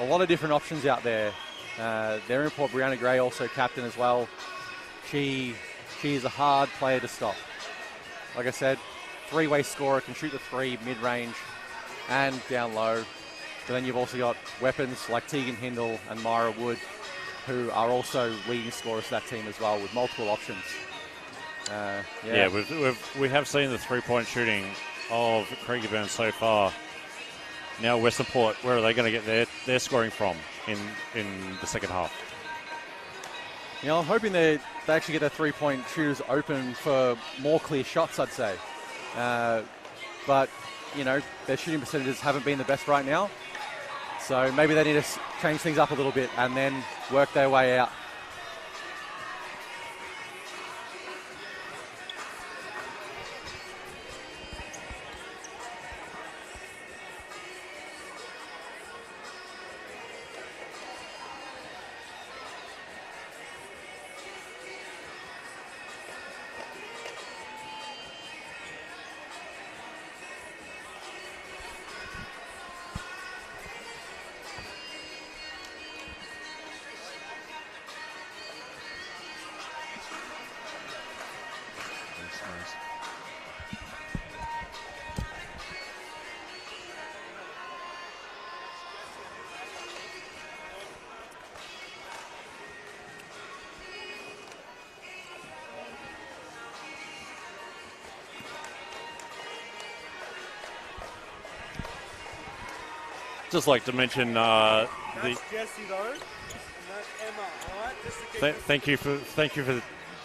a lot of different options out there. Their import, Brianna Gray, also captain as well. She is a hard player to stop. Like I said, 3-way scorer, can shoot the 3 mid-range and down low. But then you've also got weapons like Tegan Hindle and Myra Wood, who are also leading scorers to that team as well, with multiple options. We have seen the 3-point shooting of Craigieburn so far. Now Western Port, where are they going to get their scoring from in the second half? I'm hoping they actually get their 3-point shooters open for more clear shots, I'd say. But, their shooting percentages haven't been the best right now. So maybe they need to change things up a little bit and then work their way out. Just like to mention That's Jesse though, and that's Emma. All right, just to keep thank you for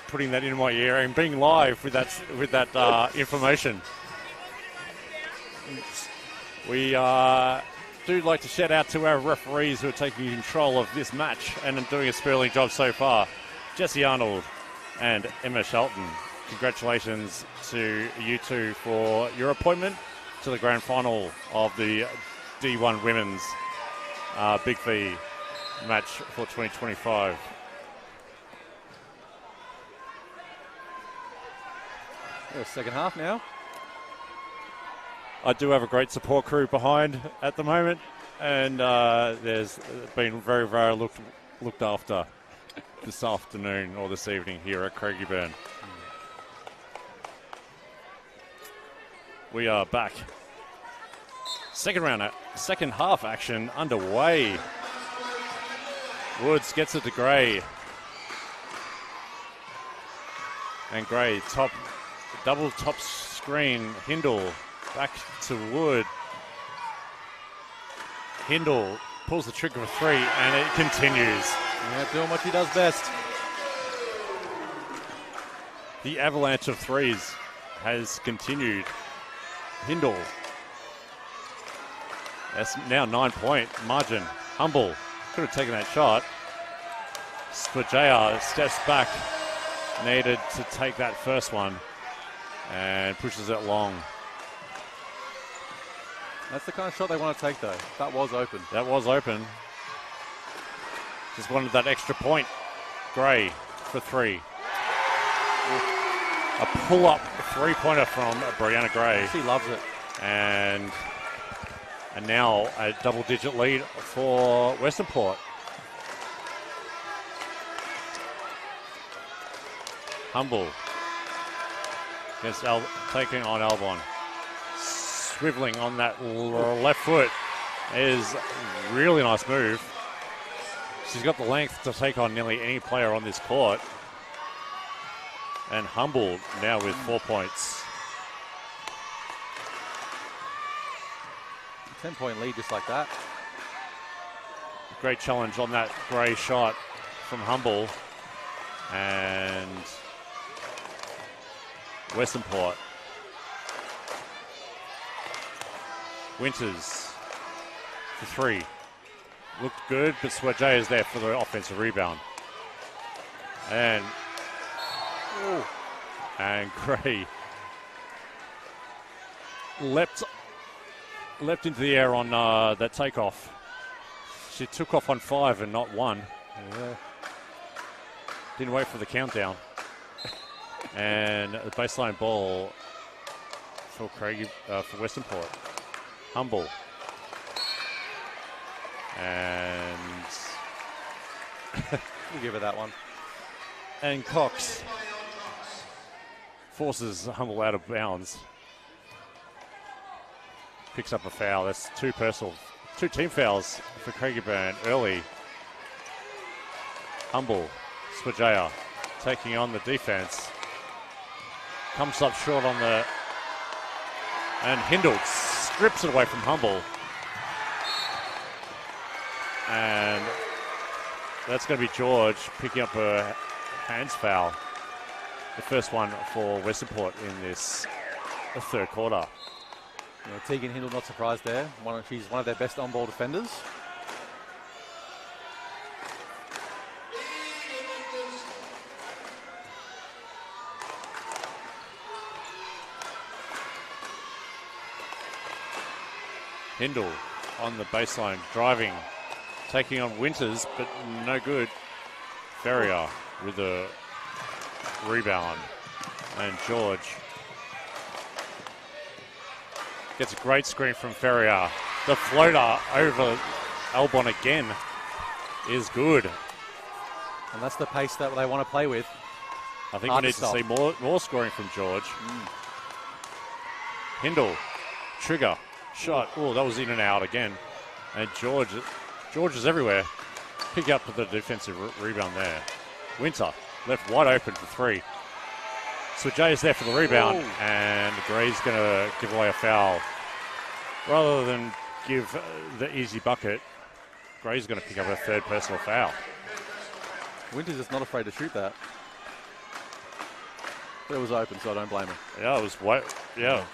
putting that in my ear and being live with that information. We do like to shout out to our referees who are taking control of this match and are doing a sterling job so far. Jesse Arnold and Emma Shelton. Congratulations to you two for your appointment to the grand final of the D1 Women's Big V match for 2025. Second half now. I do have a great support crew behind at the moment, and there's been very, very looked after this afternoon or this evening here at Craigieburn. We are back. Second half action underway. Woods gets it to Gray. And Gray, double top screen. Hindle back to Wood. Hindle pulls the trigger for 3, and it continues. Yeah, doing what he does best. The avalanche of threes has continued. Hindle. That's now 9-point margin. Humble could have taken that shot. Swajaya steps back. Needed to take that first one and pushes it long. That's the kind of shot they want to take, though. That was open. That was open. Just wanted that extra point. Gray for 3. A pull-up three-pointer from Brianna Gray. She loves it. And now a double-digit lead for Western Port. Humble against taking on Albon. Swiveling on that left foot is a really nice move. She's got the length to take on nearly any player on this court. And Humble now with 4 points. 10-point lead just like that. Great challenge on that Gray shot from Humble. And Western Port. Winters for 3. Looked good, but Swajay is there for the offensive rebound. And Gray leapt into the air on that takeoff. She took off on 5 and not 1. Yeah. Didn't wait for the countdown. And the baseline ball for for Western Port. Humble. And We'll give her that one. And Cox forces Humble out of bounds. Picks up a foul. That's 2 team fouls for Craigieburn early. Humble, Swajaya taking on the defense. Comes up short on the... And Hindle strips it away from Humble. And that's going to be George picking up a hands foul. The first one for Western Port in this third quarter. Yeah, Tegan Hindle not surprised there. She's one of their best on-ball defenders. Hindle on the baseline, driving, taking on Winters, but no good. Ferrier with a rebound. And George gets a great screen from Ferrier. The floater over Albon again is good. And that's the pace that they want to play with. I think we need to see more scoring from George. Hindle, trigger, shot. Oh, that was in and out again. And George is everywhere. Pick up the defensive rebound there. Winter left wide open for 3. So Jay's there for the rebound, and Gray's going to give away a foul. Rather than give the easy bucket, Gray's going to pick up a 3rd personal foul. Winter's just not afraid to shoot that. But it was open, so I don't blame him. Yeah, it was yeah.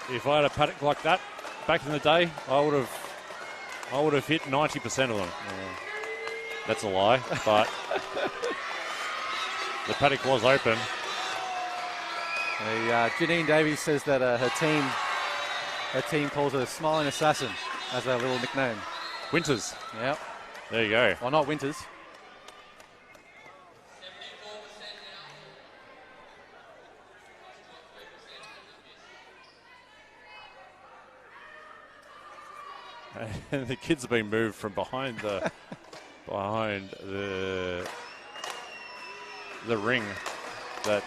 If I had a paddock like that back in the day, I would have hit 90% of them. That's a lie, but the paddock was open. Janine Davies says that her team calls her Smiling Assassin as her little nickname. Winters. Yep. There you go. Well, not Winters. And the kids have been moved from behind the ring that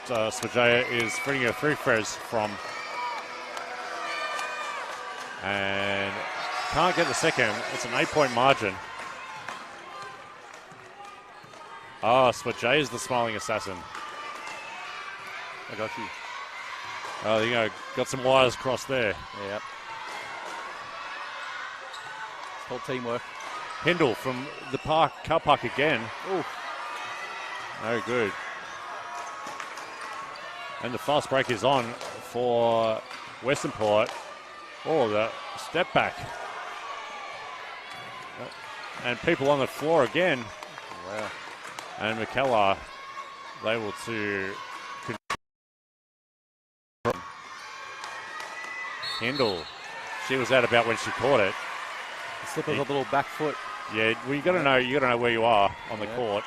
Swajaya is spreading her 3 throws from, and can't get the second. It's an 8-point margin. Swajaya is the Smiling Assassin. I got you. Oh, you know, got some wires crossed there. Yep. It's called teamwork. Hindle from the car park again. Ooh. No good. And the fast break is on for Western Port. Oh, the step back. And people on the floor again. Wow. And McKellar able to Hindle. She was out about when she caught it. The slip of a little back foot. Yeah, well, you got to know where you are on the court.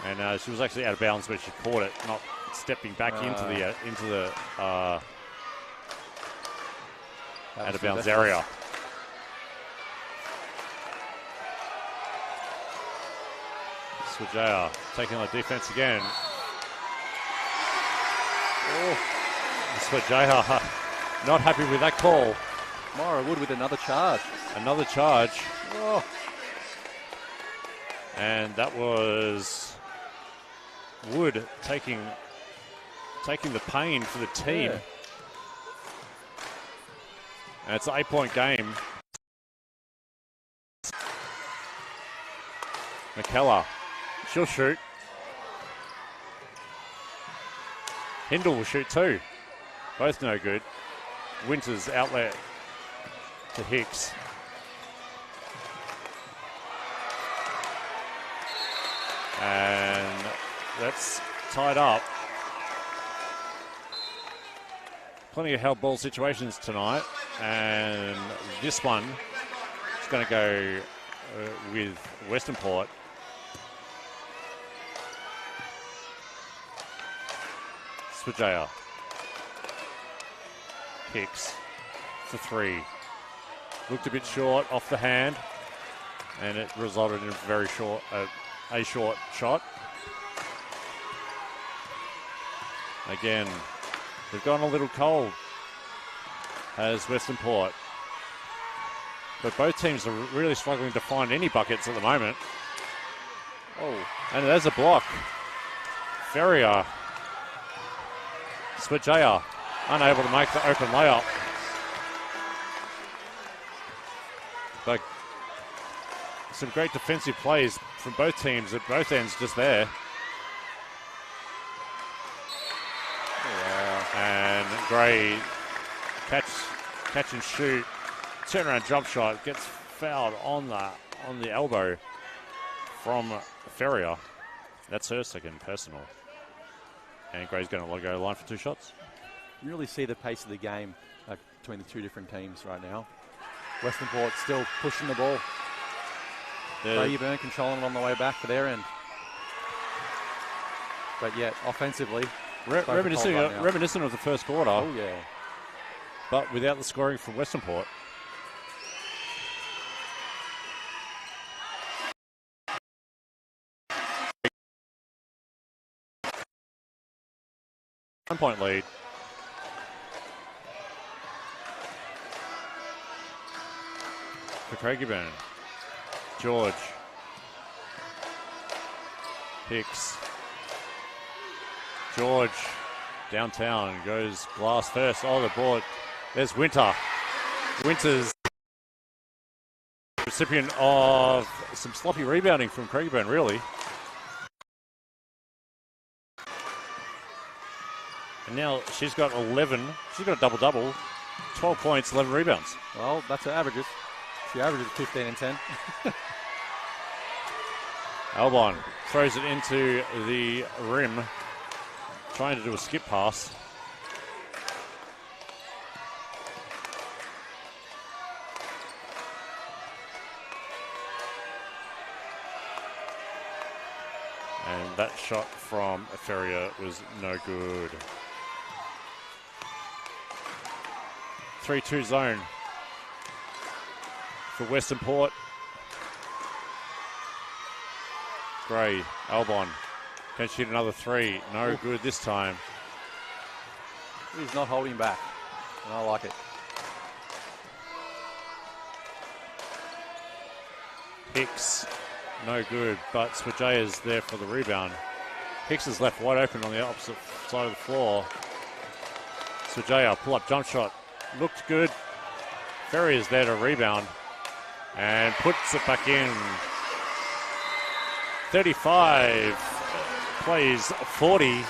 And she was actually out of bounds when she caught it, not stepping back into the out of bounds area. Swajaya taking on the defense again. Oh, Swajaya not happy with that call. Mara Wood with another charge. Another charge. Oh. And that was Wood taking the pain for the team. Yeah. And it's an 8-point game. McKellar, she'll shoot. Hindle will shoot too. Both no good. Winters outlet to Hicks. And that's tied up. Plenty of held ball situations tonight. And this one is going to go with Western Port. Swajaya. Hicks for three. Looked a bit short off the hand, and it resulted in a short shot. Again, they've gone a little cold as Western Port. But both teams are really struggling to find any buckets at the moment. Oh, and there's a block. Ferrier. Swajaya unable to make the open layup. But some great defensive plays from both teams at both ends just there. Wow. And Gray catch and shoot. Turnaround jump shot gets fouled on the elbow from Ferrier. That's her second personal. And Gray's going to go line for two shots. You really see the pace of the game between the two different teams right now. Western Port still pushing the ball. Craigieburn controlling it on the way back for their end. But yet, offensively, reminiscent of the first quarter. Oh, yeah. But without the scoring from Western Port. One-point lead. For Craigieburn. George. Hicks. George downtown goes glass first. Oh, the board. There's Winter. Winter's recipient of some sloppy rebounding from Craigieburn, really. And now she's got 11. She's got a double-double. 12 points, 11 rebounds. Well, that's her averages. She averages 15 and 10. Albon throws it into the rim, trying to do a skip pass. And that shot from Ferrier was no good. 3-2 zone for Western Port. Gray, Albon, can shoot another three. No good this time. He's not holding back, and I like it. Hicks, no good, but Swajaya's there for the rebound. Hicks is left wide open on the opposite side of the floor. Swajaya, pull-up jump shot. Looked good. Ferry is there to rebound and puts it back in. 35 plays 40.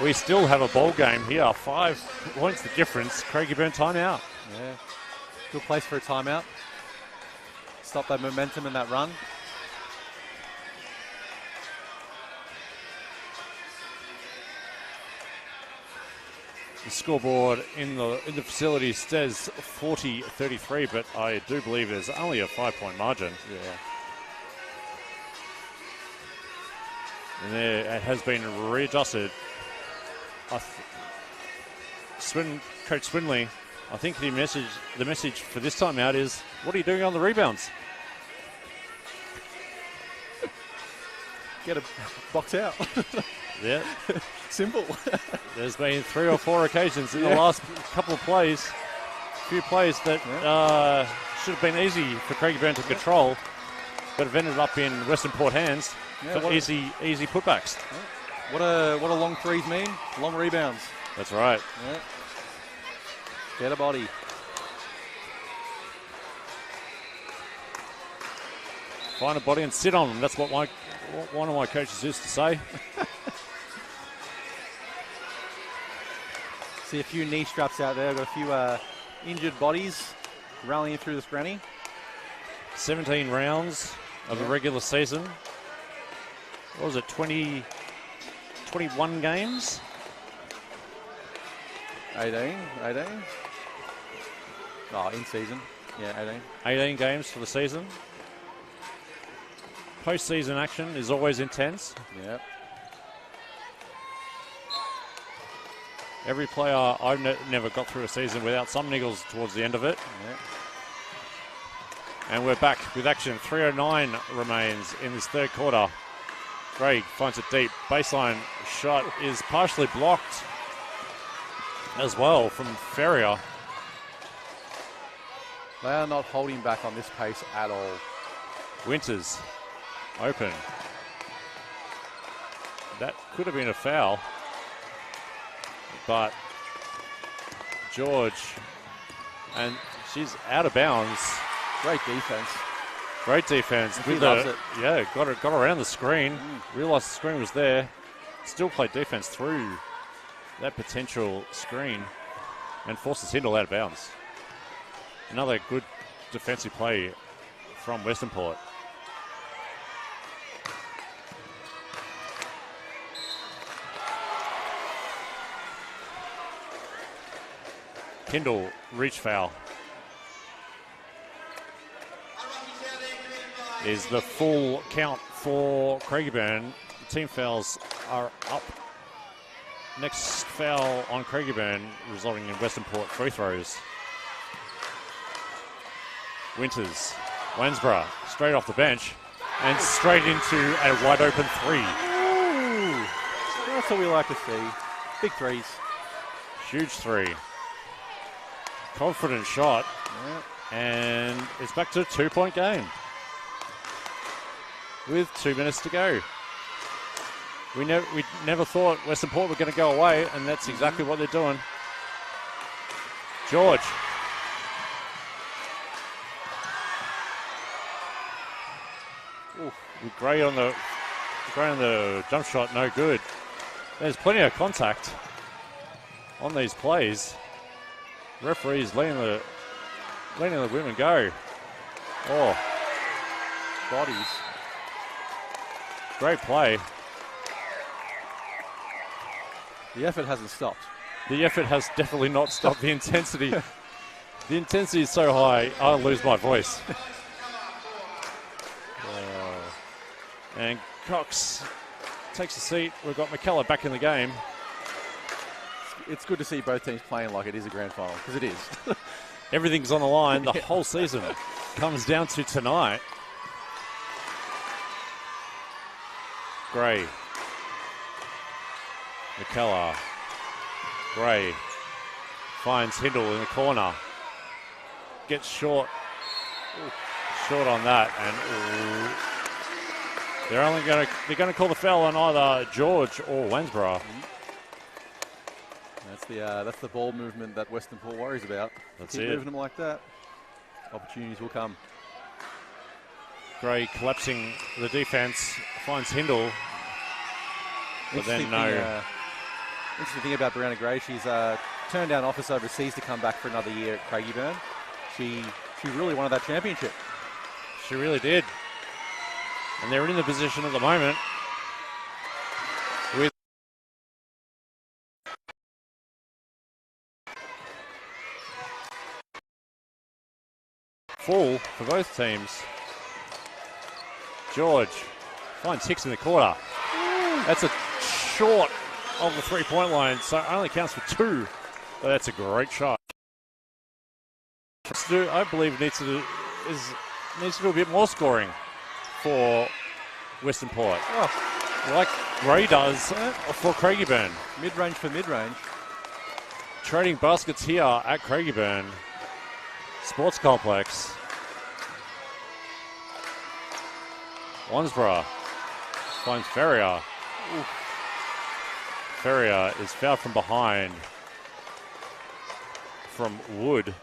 We still have a ball game here. 5 points the difference. Craigieburn timeout. Yeah. Good place for a timeout. Stop that momentum and that run. The scoreboard in the facility says 40-33, but I do believe there's only a 5-point margin. Yeah. And there it has been readjusted. Coach Swinley, I think the message for this time out is, what are you doing on the rebounds? Get a box out. Yeah. Simple. There's been 3 or 4 occasions in the last couple of plays, few plays that should have been easy for Craigieburn to control, but have ended up in Western Port hands for easy putbacks. Yeah. What a long threes mean? Long rebounds. That's right. Yeah. Get a body. Find a body and sit on them. That's what one of my coaches used to say. See a few knee straps out there. Got a few injured bodies rallying through this granny. 17 rounds of the regular season. What was it, 21 games? 18. Oh, in season. Yeah, 18. 18 games for the season. Post-season action is always intense. Yeah. Every player, I've never got through a season without some niggles towards the end of it. Yeah. And we're back with action. 3:09 remains in this third quarter. Craig finds it deep. Baseline shot is partially blocked as well from Ferrier. They are not holding back on this pace at all. Winters open. That could have been a foul. But George, and she's out of bounds. Great defense. Great defense. He loves it. Yeah, got around the screen. Realised the screen was there. Still played defense through that potential screen and forces Hindle out of bounds. Another good defensive play from Western Port. Hindle, reach foul. Is the full count for Craigieburn. Team fouls are up. Next foul on Craigieburn, resulting in Western Port free throws. Winters, Wansborough, straight off the bench, and straight into a wide open 3. Ooh, that's what we like to see. Big threes. Huge 3. Confident shot. Yeah. And it's back to a 2-point game with 2 minutes to go. We never thought Western Port were going to go away, and that's exactly what they're doing. George. Ooh, with Gray on the jump shot, no good. There's plenty of contact on these plays. Referees letting the women go. Oh, Bodies. Great play. The effort hasn't stopped. The effort has definitely not stopped. The intensity is so high, I'll lose my voice. And Cox takes a seat. We've got McKellar back in the game. It's good to see both teams playing like it is a grand final, because it is. Everything's on the line. The whole season comes down to tonight. Gray. McKellar. Gray finds Hindle in the corner. Gets short. Short on that, and they're going to call the foul on either George or Wansborough. That's the ball movement that Western Port worries about. That's Keep it. moving them like that. Opportunities will come. Gray collapsing the defense, finds Hindle. But then no. Interesting thing about Brianna Gray, she's turned down offers overseas to come back for another year at Craigieburn. She really wanted that championship. She really did. And they're in the position at the moment with full for both teams. George finds Hicks in the quarter. That's a short of the three-point line, so only counts for 2. But that's a great shot. I believe needs to do a bit more scoring for Western Port, like Ray does for Craigieburn. Mid-range for mid-range. Trading baskets here at Craigieburn Sports Complex. Wansborough finds Ferrier. Ferrier is fouled from behind from Wood,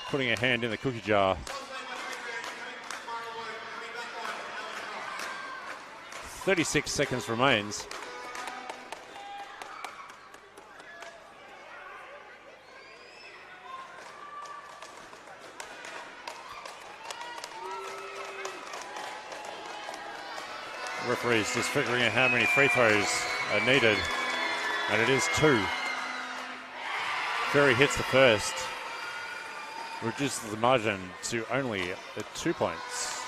putting a hand in the cookie jar. 36 seconds remains. The referee's just figuring out how many free throws are needed, and it is 2. Ferry hits the first, reduces the margin to only 2 points.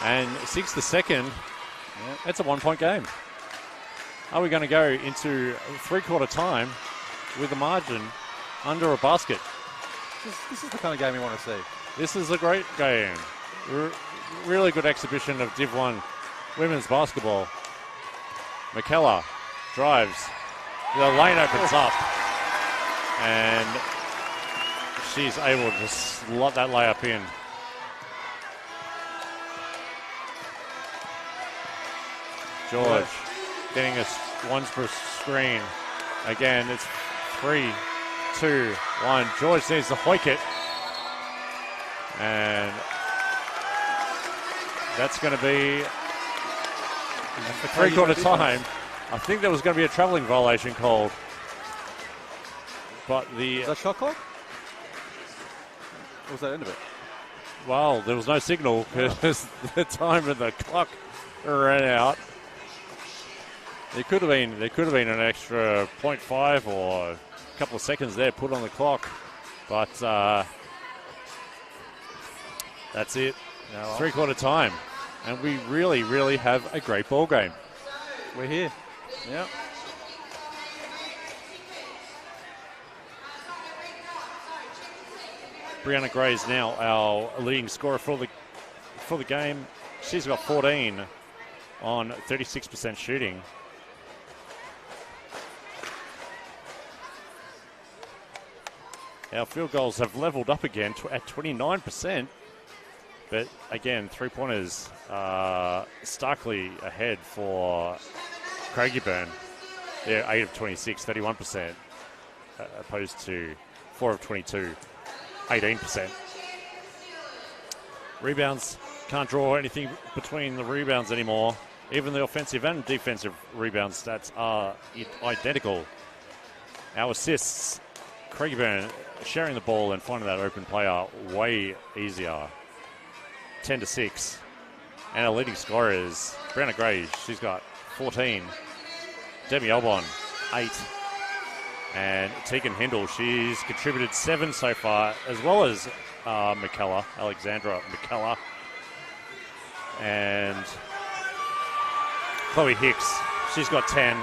And 6 the second, it's a 1-point game. Are we going to go into three-quarter time with the margin under a basket? This is the kind of game you want to see. This is a great game. Really good exhibition of Div 1 women's basketball. McKellar drives. The lane opens up. And she's able to slot that layup in. George getting a Wansborough screen. Again, it's 3, 2, 1. George needs to hoik it. And that's going to be three-quarter time. I think there was going to be a travelling violation called. But Was that shot clock? What was that end of it? Well, there was no signal because the time of the clock ran out. There could have been an extra 0.5 or a couple of seconds there put on the clock, but that's it. No, Three-quarter time, and we really have a great ball game. We're here. Yeah. Brianna Gray is now our leading scorer for the game. She's got 14 on 36% shooting. Our field goals have leveled up again at 29%. But again, three-pointers starkly ahead for Craigieburn. They're 8 of 26, 31%, opposed to 4 of 22, 18%. Rebounds, can't draw anything between the rebounds anymore. Even the offensive and defensive rebound stats are identical. Our assists, Craigieburn sharing the ball and finding that open player way easier. 10-6. And our leading scorer is Brianna Gray. She's got 14. Demi Albon, 8. And Tegan Hindle, she's contributed 7 so far, as well as McKellar, Alexandra McKellar. And Chloe Hicks, she's got 10.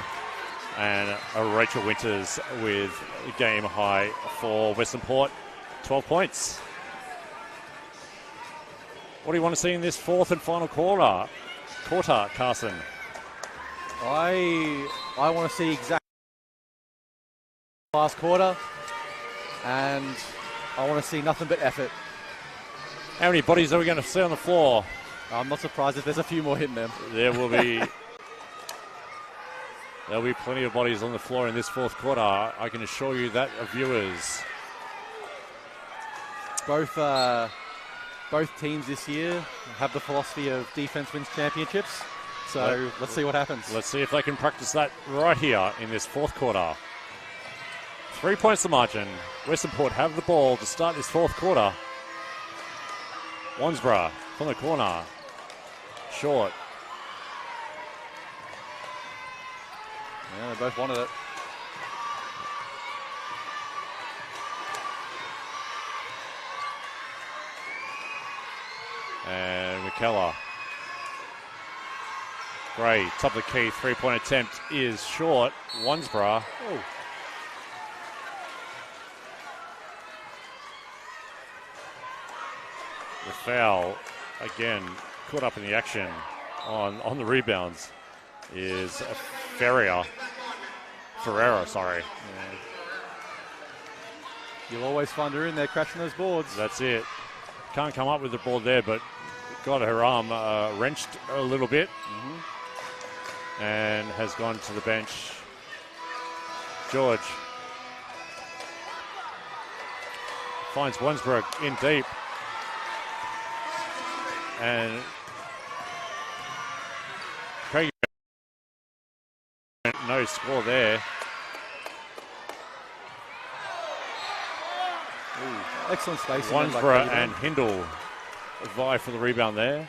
And Rachel Winters with a game high for Western Port, 12 points. What do you want to see in this fourth and final quarter, Carson? I want to see exactly last quarter, and I want to see nothing but effort. How many bodies are we going to see on the floor? I'm not surprised if there's a few more hitting them. There will be. There'll be plenty of bodies on the floor in this fourth quarter. I can assure you that, viewers. Both teams this year have the philosophy of defense wins championships. So let's see what happens. Let's see if they can practice that right here in this fourth quarter. 3 points the margin. Western Port have the ball to start this fourth quarter. Wansborough from the corner. Short. Yeah, they both wanted it. And McKellar. Gray, top of the key, three-point attempt is short. Wansborough. Oh. The foul, again, caught up in the action on the rebounds is Ferreira, sorry. Yeah. You'll always find her in there crashing those boards. That's it. Can't come up with the ball there, but got her arm wrenched a little bit and has gone to the bench. George finds Wansborough in deep. And Craig, no score there. Ooh, excellent spacing. Wansborough and Hindle vie for the rebound there.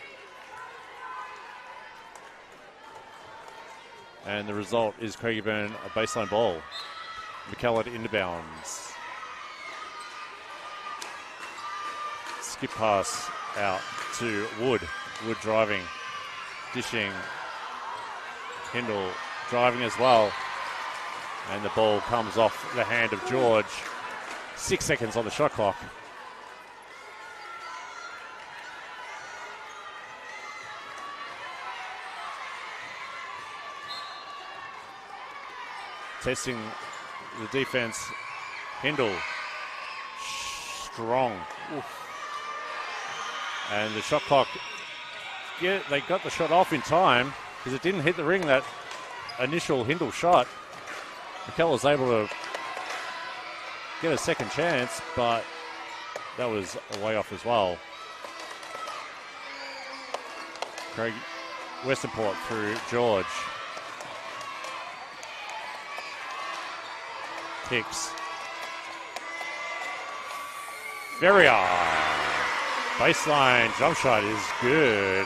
And the result is Craigieburn a baseline ball. McKellar into bounds. Skip pass out to Wood. Wood driving, dishing. Hindle driving as well. And the ball comes off the hand of George. 6 seconds on the shot clock. Testing the defense. Hindle. Strong. Oof. And the shot clock, they got the shot off in time because it didn't hit the ring, that initial Hindle shot. McKellar was able to get a second chance, but that was way off as well. Craig Western Port through George. Kicks. Ferrier. Baseline jump shot is good.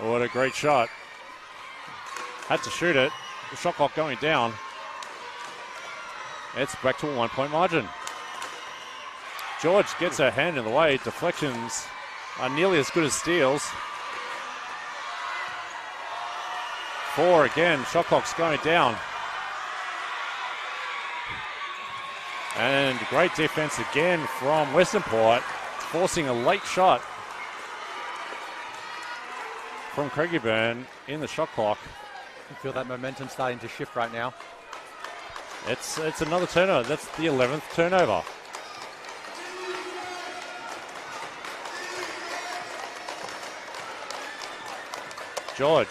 What a great shot. Had to shoot it. The shot clock going down. It's back to a 1 point margin. George gets her hand in the way. Deflections are nearly as good as steals. 4 again. Shot clock's going down. And great defense again from Western Port, forcing a late shot from Craigieburn in the shot clock. I feel that momentum starting to shift right now. It's another turnover. That's the 11th turnover. George.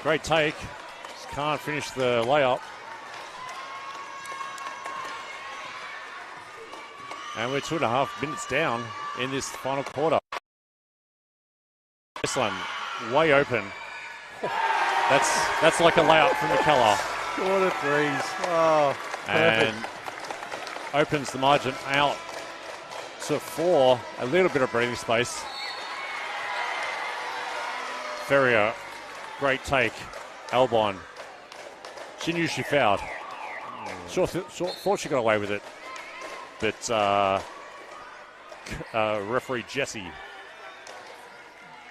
Great take. Just can't finish the layup. And we're 2.5 minutes down in this final quarter. This one way open. That's like a layup from McKellar. Quarter threes. Oh, and opens the margin out to 4. A little bit of breathing space. Ferrier, great take. Albon. She knew she fouled. Thought she got away with it. But referee Jesse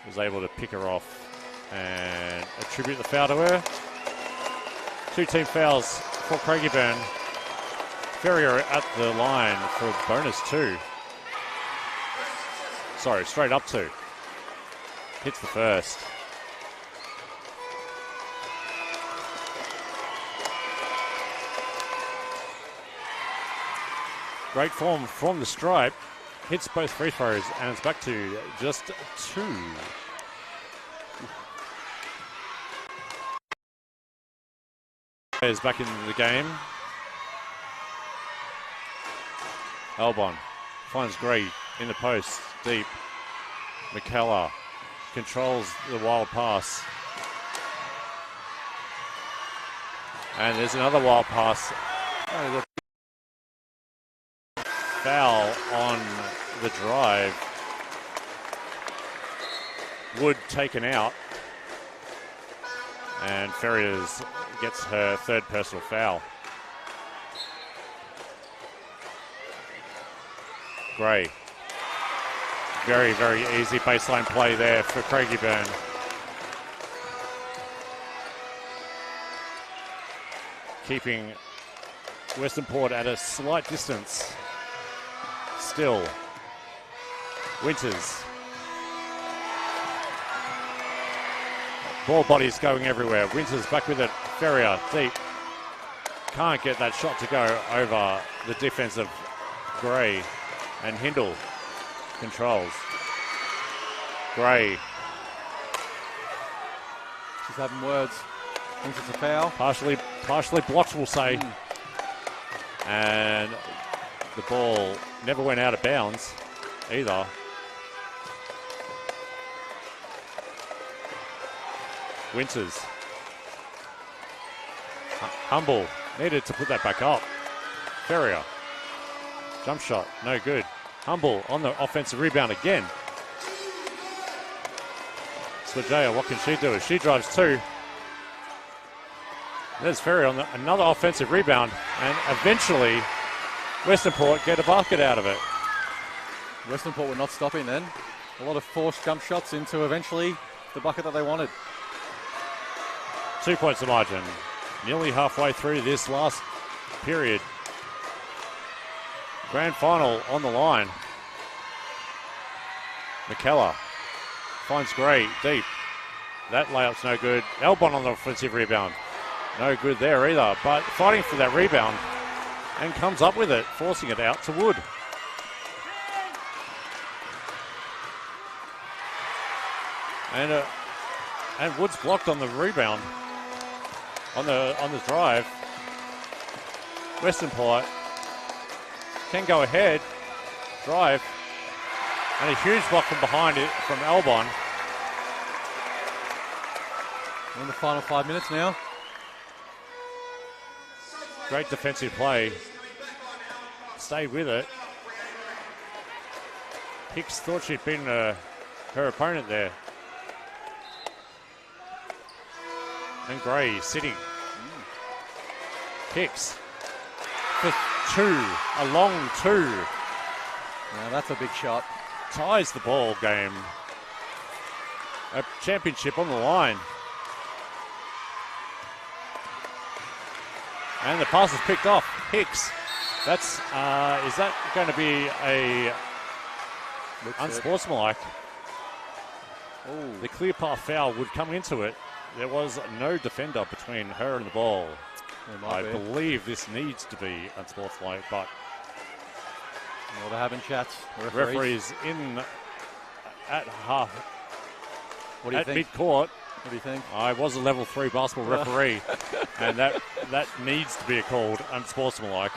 was able to pick her off and attribute the foul to her. 2 team fouls for Craigieburn. Ferrier at the line for bonus 2. Sorry, straight up 2. Hits the first. Great form from the stripe. Hits both free throws, and it's back to just 2. Is back in the game. Albon finds Gray in the post, deep. McKellar controls the wild pass. And there's another wild pass. Foul on the drive. Wood taken out. And Ferriers gets her 3rd personal foul. Gray. Very, very easy baseline play there for Craigieburn. Keeping Western Port at a slight distance. Still. Winters. Ball bodies going everywhere. Winters back with it. Ferrier deep. Can't get that shot to go over the defense of Gray. And Hindle controls. Gray. She's having words. Thinks it's a foul. Partially blocked, we'll say. And the ball never went out of bounds either. Winters. Humble needed to put that back up. Ferrier. Jump shot, no good. Humble on the offensive rebound again. Swajaya, what can she do? She drives 2. There's Ferrier on another offensive rebound, and eventually Western Port get a basket out of it. Western Port were not stopping then. A lot of forced jump shots into eventually the bucket that they wanted. 2 points to margin. Nearly halfway through this last period. Grand final on the line. McKellar finds Gray deep. That layup's no good. Albon on the offensive rebound. No good there either, but fighting for that rebound and comes up with it, forcing it out to Wood. And Wood's blocked on the rebound, on the drive. Western Port can go ahead, drive, and a huge block from behind it from Albon. In the final 5 minutes now. Great defensive play. Stayed with it. Hicks thought she'd been her opponent there. And Gray sitting. Hicks for 2, a long 2. Now that's a big shot. Ties the ball game. A championship on the line. And the pass is picked off. Hicks. That's is that going to be a unsportsmanlike? The clear path foul would come into it. There was no defender between her and the ball. I believe this needs to be unsportsmanlike, but well, they're having chats. Referees in at half. What do you at think? Mid-court. What do you think? I was a level 3 basketball referee, and that needs to be called unsportsmanlike.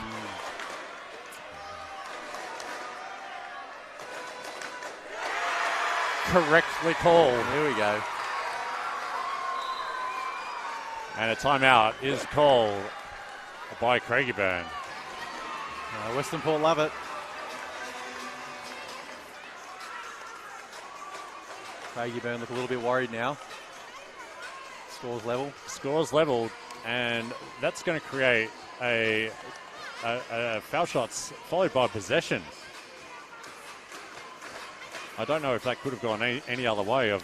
Correctly called. Here we go. And a timeout is called by Craigieburn. Western Port love it. Craigieburn look a little bit worried now. Scores level. Scores leveled, and that's going to create a foul shots followed by possession. I don't know if that could have gone any other way. Of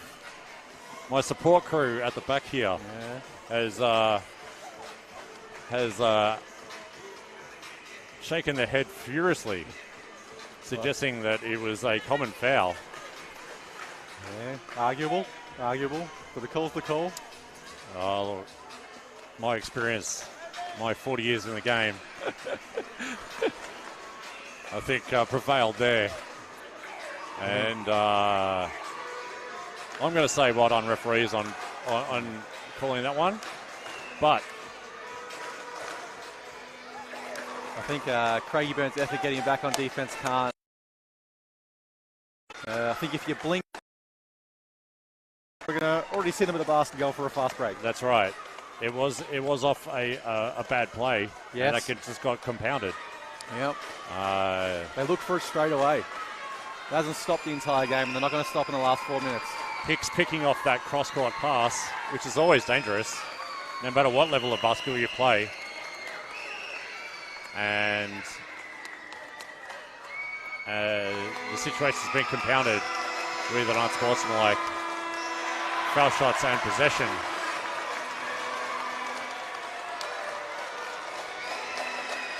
my support crew at the back here has shaken their head furiously, suggesting that it was a common foul. Yeah, arguable, but the call's the call. Oh, my experience, my 40 years in the game. I think, prevailed there. And I'm going to say well done referees on calling that one. But I think Craigieburn's effort getting back on defense can't. I think if you blink, we're going to already see them at the basket going for a fast break. that's right. It was off a bad play. Yes. And that just got compounded. Yep. They look for it straight away. It hasn't stopped the entire game, and they're not going to stop in the last 4 minutes. Hicks picking off that cross-court pass, which is always dangerous, no matter what level of basketball you play. And the situation has been compounded with an unsportsmanlike foul shots and possession.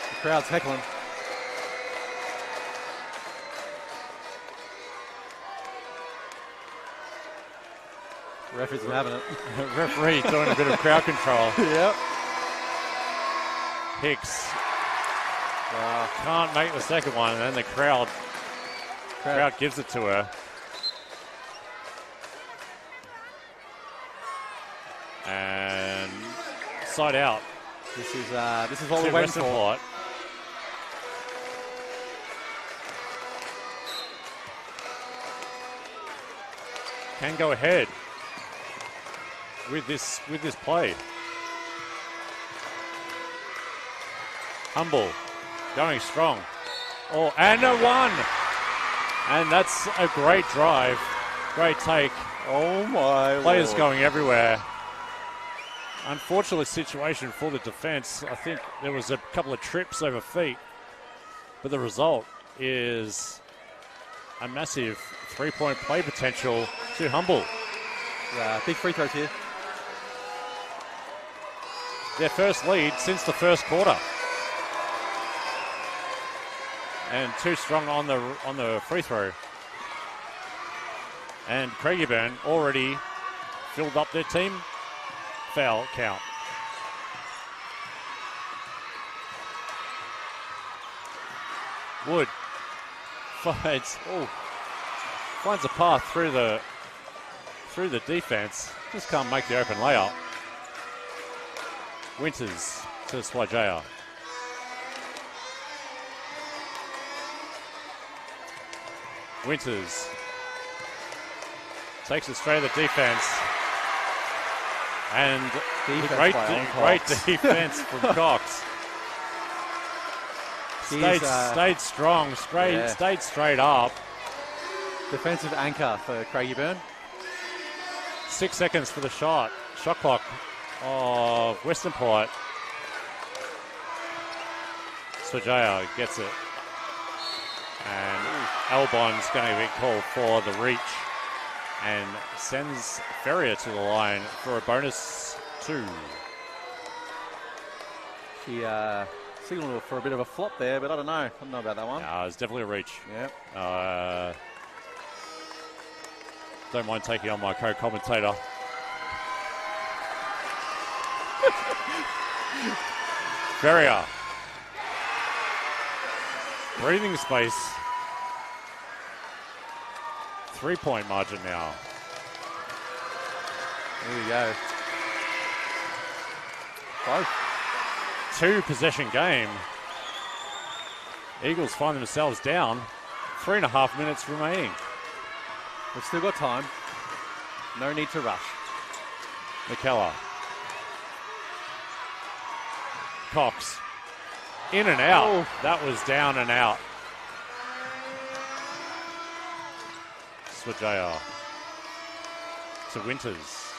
The crowd's heckling. Ref isn't having it. Referee doing a bit of crowd control. Yep. Hicks can't make the second one, and then the crowd gives it to her. And side out. This is what we're waiting for. Can go ahead with this play. Humble, going strong. Oh, and a one. And that's a great drive. Great take. Oh my Players Lord. going everywhere. Unfortunate situation for the defense. I think there was a couple of trips over feet. But the result is a massive three-point play potential to Humble. Big free throws here. Their first lead since the first quarter. And too strong on the free throw. And Craigieburn already filled up their team foul count. Wood finds a path through the defense. Just can't make the open layup. Winters to Swajaya. Winters takes it straight to the defense. And great defense from Cox. Stayed strong, stayed straight up. Defensive anchor for Craigieburn. 6 seconds for the shot. Shot clock of Westernport. Swajaya gets it. And Albon's going to be called for the reach and sends Ferrier to the line for a bonus 2. She signaled for a bit of a flop there, but I don't know about that one. It's definitely a reach. Yep. Don't mind taking on my co-commentator. Ferrier. Breathing space. 3-point margin now. There we go. Both. 2-possession game. Eagles find themselves down. 3.5 minutes remaining. We've still got time. No need to rush. McKellar. Cox. In and out. Oh. That was down and out. Swajaya to Winters.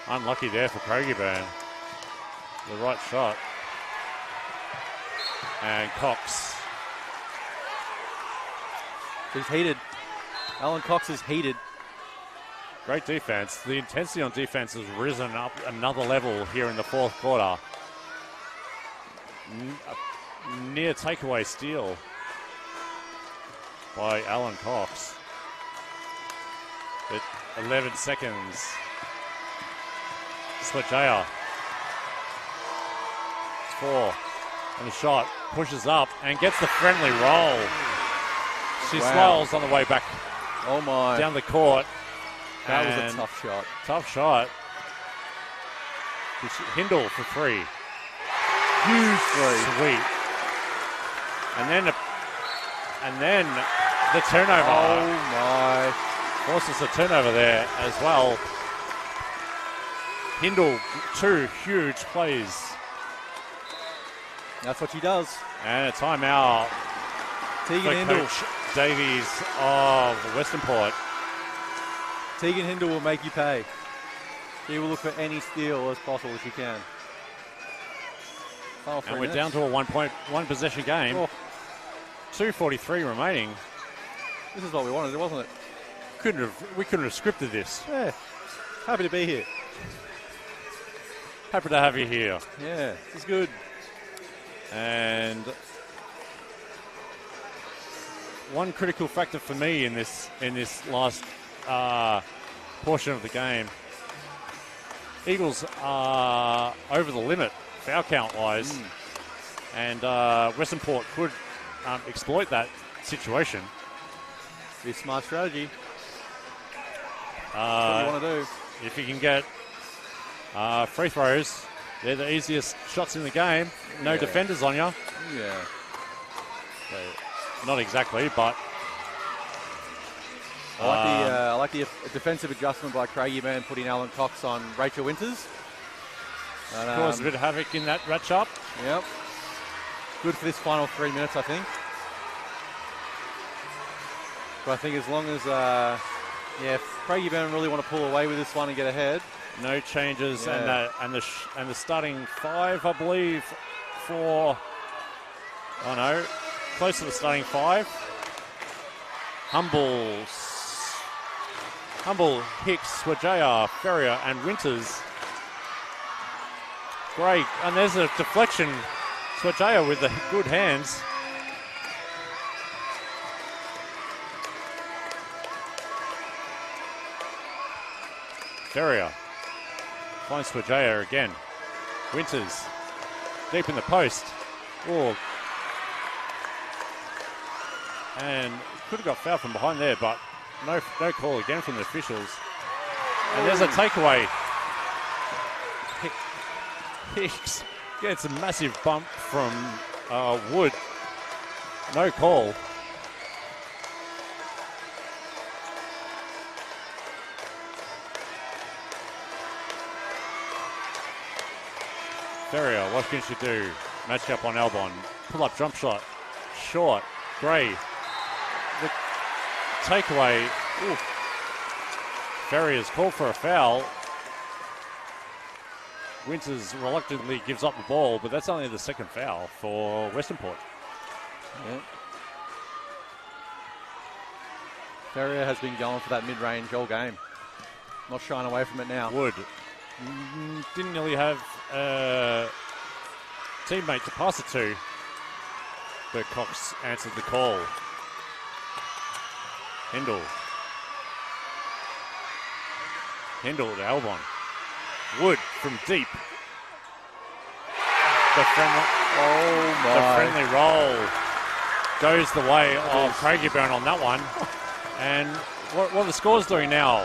Unlucky there for Craigieburn. The right shot. And Cox. He's heated. Alan Cox is heated. Great defense. The intensity on defense has risen up another level here in the fourth quarter. Near takeaway steal by Alan Cox. At 11 seconds. Swajaya. 4 on the shot. pushes up and gets the friendly roll. She Wow. smiles on the way back Oh my. down the court. That was And a tough shot. tough shot. Hindle for 3. Huge three. Sweet. And then the turnover. Oh my. Forces a turnover there as well. Hindle, 2 huge plays. That's what she does. And a timeout Tegan for Hindle. Coach Davies of Western Port. Tegan Hindle will make you pay. She will look for any steal as possible as she can. Final 3 And we're minutes. down to a 1 possession game. Oh, 2:43 remaining. this is what we wanted, wasn't it? We couldn't have scripted this. Yeah. Happy to be here. Happy to have you here. Yeah, this is good. And one critical factor for me in this last portion of the game, Eagles are over the limit foul count wise, and Western Port could exploit that situation. Be a smart strategy. That's what you want to do. If you can get free throws, they're the easiest shots in the game. No Yeah. defenders on you. Yeah. Not exactly, but I like the defensive adjustment by Craigieburn putting Alan Cox on Rachel Winters. And, caused a bit of havoc in that matchup. Yep. Good for this final 3 minutes, I think. But I think as long as, if Craigieburn really want to pull away with this one and get ahead. No changes, Yeah. and the starting 5, I believe, for close to the starting 5. Humble, Hicks, Swajaya, Ferrier, and Winters. Great, and there's a deflection. Swajaya with the good hands. Ferrier finds Swajaya again. Winters deep in the post. Oh. And could have got fouled from behind there, but no call again from the officials. And there's a takeaway. Hicks gets a massive bump from Wood. No call. Ferrier, what can she do? Match up on Albon. Pull up jump shot. Short. Gray. The takeaway. Ooh. Ferrier's called for a foul. Winters reluctantly gives up the ball, but that's only the second foul for Western Port. Yeah. Ferrier has been going for that mid-range all game. Not shying away from it now. Wood didn't really have a teammate to pass it to, but Cox answered the call. Hindle to Albon. Wood from deep. The friendly roll goes the way of Craigieburn on that one. And what are the scores doing now?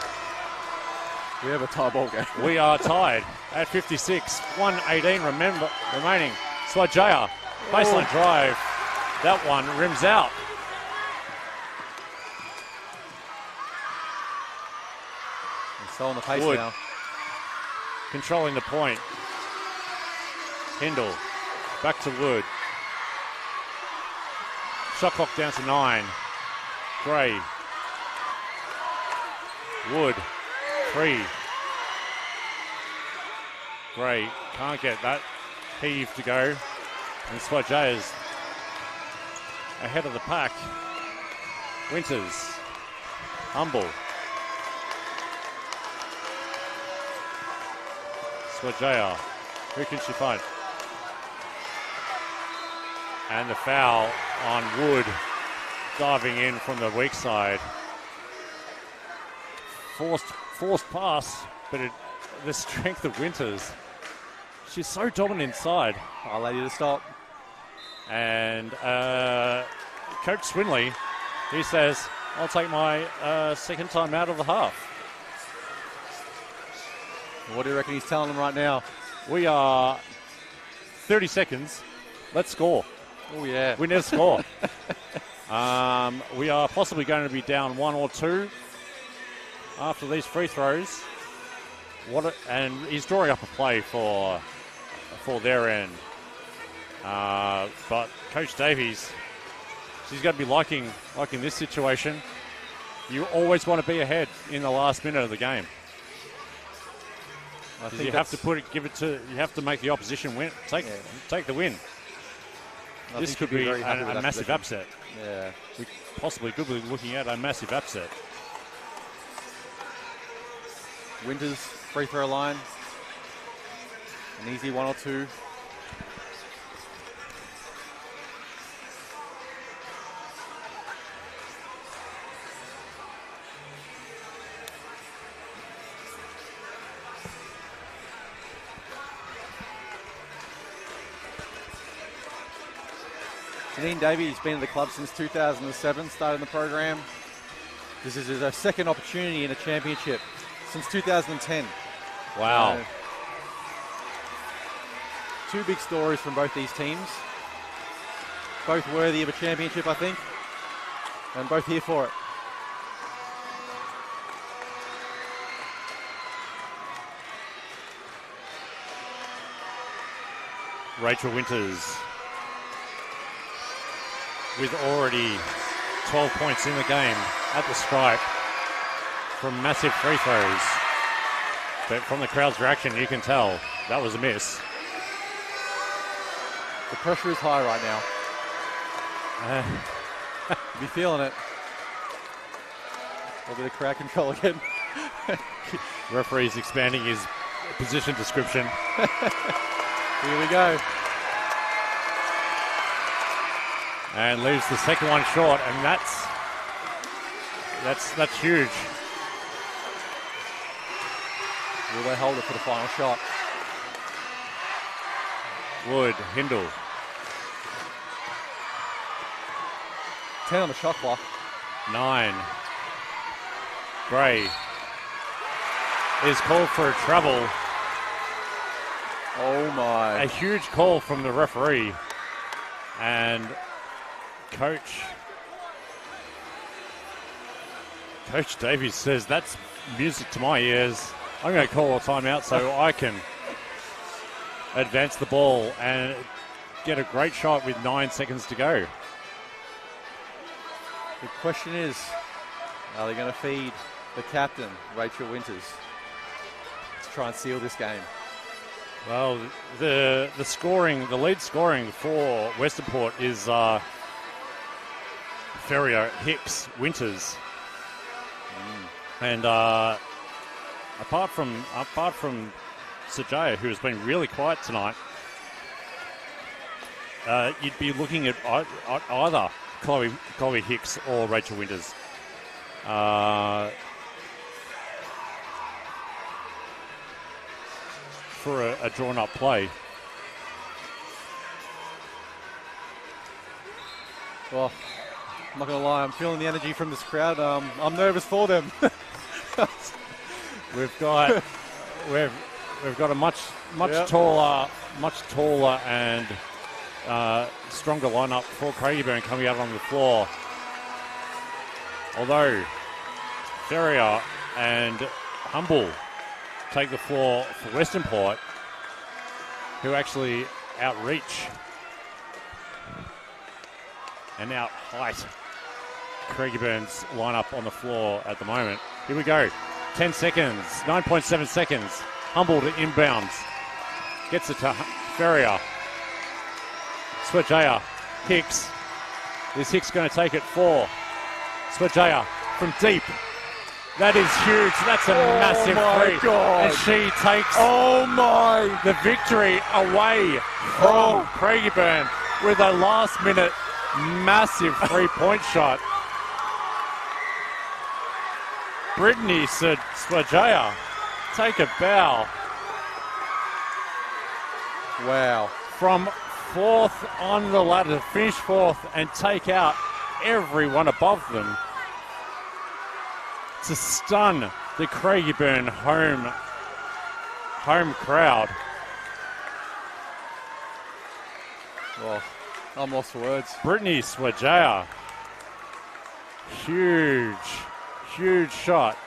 We have a tie ball game. We are tied at 56. 1:18 remaining. Swajaya, baseline drive. That one rims out. Still on the pace Wood. now. Controlling the point. Hindle. Back to Wood. Shot clock down to 9. Gray. Wood. 3. Gray can't get that heave to go. And Swajaya's ahead of the pack. Winters. Humble. Swajaya. Who can she find? And the foul on Wood, diving in from the weak side. Forced pass, but the strength of Winters. She's so dominant inside. Our lady to stop. And Coach Swinley, he says, I'll take my second time out of the half. What do you reckon he's telling them right now? We are 30 seconds. Let's score. Oh, yeah. We need to score. We are possibly going to be down 1 or 2 after these free throws. And he's drawing up a play for their end. But Coach Davies, she's going to be liking this situation. You always want to be ahead in the last minute of the game. I think you have to you have to make the opposition win. Take the win. This could be a massive upset. Yeah. We possibly could be looking at a massive upset. Winters, free throw line. An easy 1 or 2. Janine Davey has been at the club since 2007, started the program. This is his second opportunity in a championship since 2010. Wow. 2 big stories from both these teams. Both worthy of a championship, I think. And both here for it. Rachel Winters with already 12 points in the game at the stripe from massive free throws. But from the crowd's reaction, you can tell that was a miss. The pressure is high right now. You'll be feeling it. A little bit of crowd control again. Referee's expanding his position description. Here we go. And leaves the second one short, and that's huge. Will they hold it for the final shot? Wood, Hindle. 10 on the shot clock. 9. Gray is called for a trouble. Oh my. A huge call from the referee. And Coach Davies says, that's music to my ears. I'm going to call a timeout so I can advance the ball and get a great shot with 9 seconds to go. The question is, are they going to feed the captain, Rachel Winters, to try and seal this game? Well, the lead scoring for Western Port is Ferrier, Hicks, Winters. And apart from Sajaya, who has been really quiet tonight, you'd be looking at either Chloe Hicks or Rachel Winters. For a drawn-up play. Well, I'm not going to lie, I'm feeling the energy from this crowd. I'm nervous for them. We've got a much Yep. taller and stronger lineup for Craigieburn coming out on the floor. Although Ferrier and Humble take the floor for Western Port, who actually outreach and out-height Craigieburn's lineup on the floor at the moment. Here we go. 10 seconds, 9.7 seconds. Humble to inbounds. Gets it to Ferrier. Swajaya. Hicks. Is Hicks going to take it? 4. Swajaya from deep. That is huge. That's a massive free. God. And she takes the victory away from Craigieburn with a last-minute massive three-point shot. Brittany Swajaya, take a bow. Wow. From fourth on the ladder, to finish fourth and take out everyone above them to stun the Craigieburn home crowd. Well, I'm lost for words. Brittany Swajaya, huge shot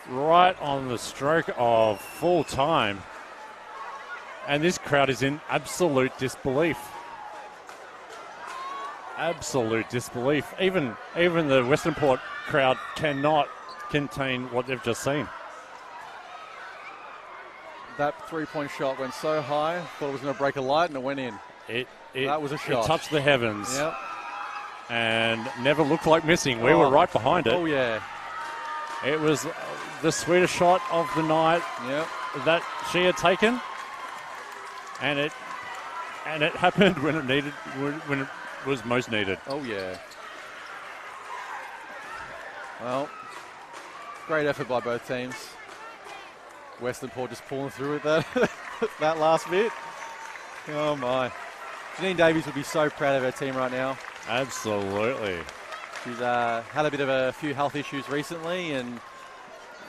right on the stroke of full time. And this crowd is in absolute disbelief. Absolute disbelief. Even the Western Port crowd cannot contain what they've just seen. That three-point shot went so high, thought it was going to break a light, and it went in. That was a shot. It touched the heavens. Yep. And never looked like missing. We were right behind it. Oh, yeah. It was the sweetest shot of the night that she had taken. And it happened when it was most needed. Oh, yeah. Well, great effort by both teams. Western Port just pulling through with that last bit. Oh, my. Janine Davies would be so proud of her team right now. Absolutely. She's had a bit of a few health issues recently and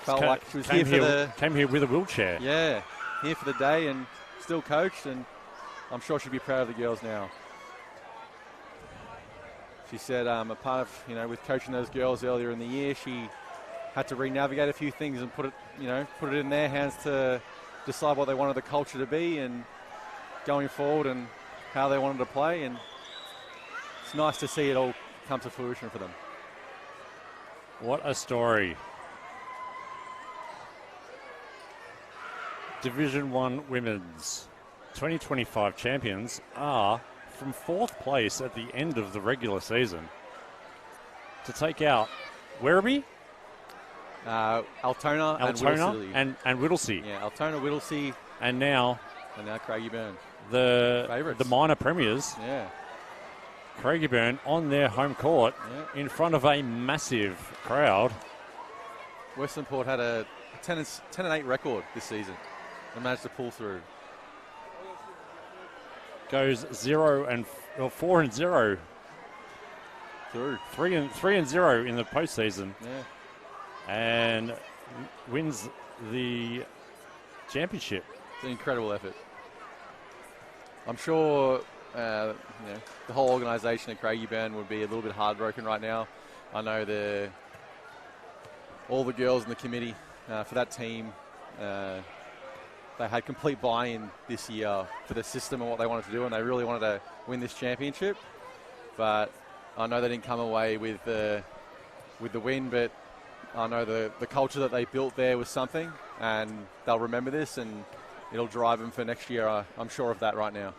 felt like she was came here with a wheelchair. Yeah, here for the day and still coached, and I'm sure she'd be proud of the girls now. She said a part of, with coaching those girls earlier in the year, she had to re-navigate a few things and put it in their hands to decide what they wanted the culture to be and going forward and how they wanted to play, and it's nice to see it all come to fruition for them. What a story. Division 1 Women's 2025 champions are from 4th place at the end of the regular season to take out Werribee, Altona and Whittlesea. Yeah, Altona, Whittlesea, and now Craigieburn. The minor premiers. Yeah. Craigieburn on their home court in front of a massive crowd. Western Port had a 10-8 record this season and managed to pull through. Goes 4-0 through 3-0 in the postseason. Yeah. And wins the championship. It's an incredible effort. I'm sure the whole organisation at Craigieburn would be a little bit heartbroken right now. I know all the girls in the committee for that team, they had complete buy-in this year for the system and what they wanted to do, and they really wanted to win this championship. But I know they didn't come away with the win, but I know the culture that they built there was something, and they'll remember this, and it'll drive them for next year. I'm sure of that right now.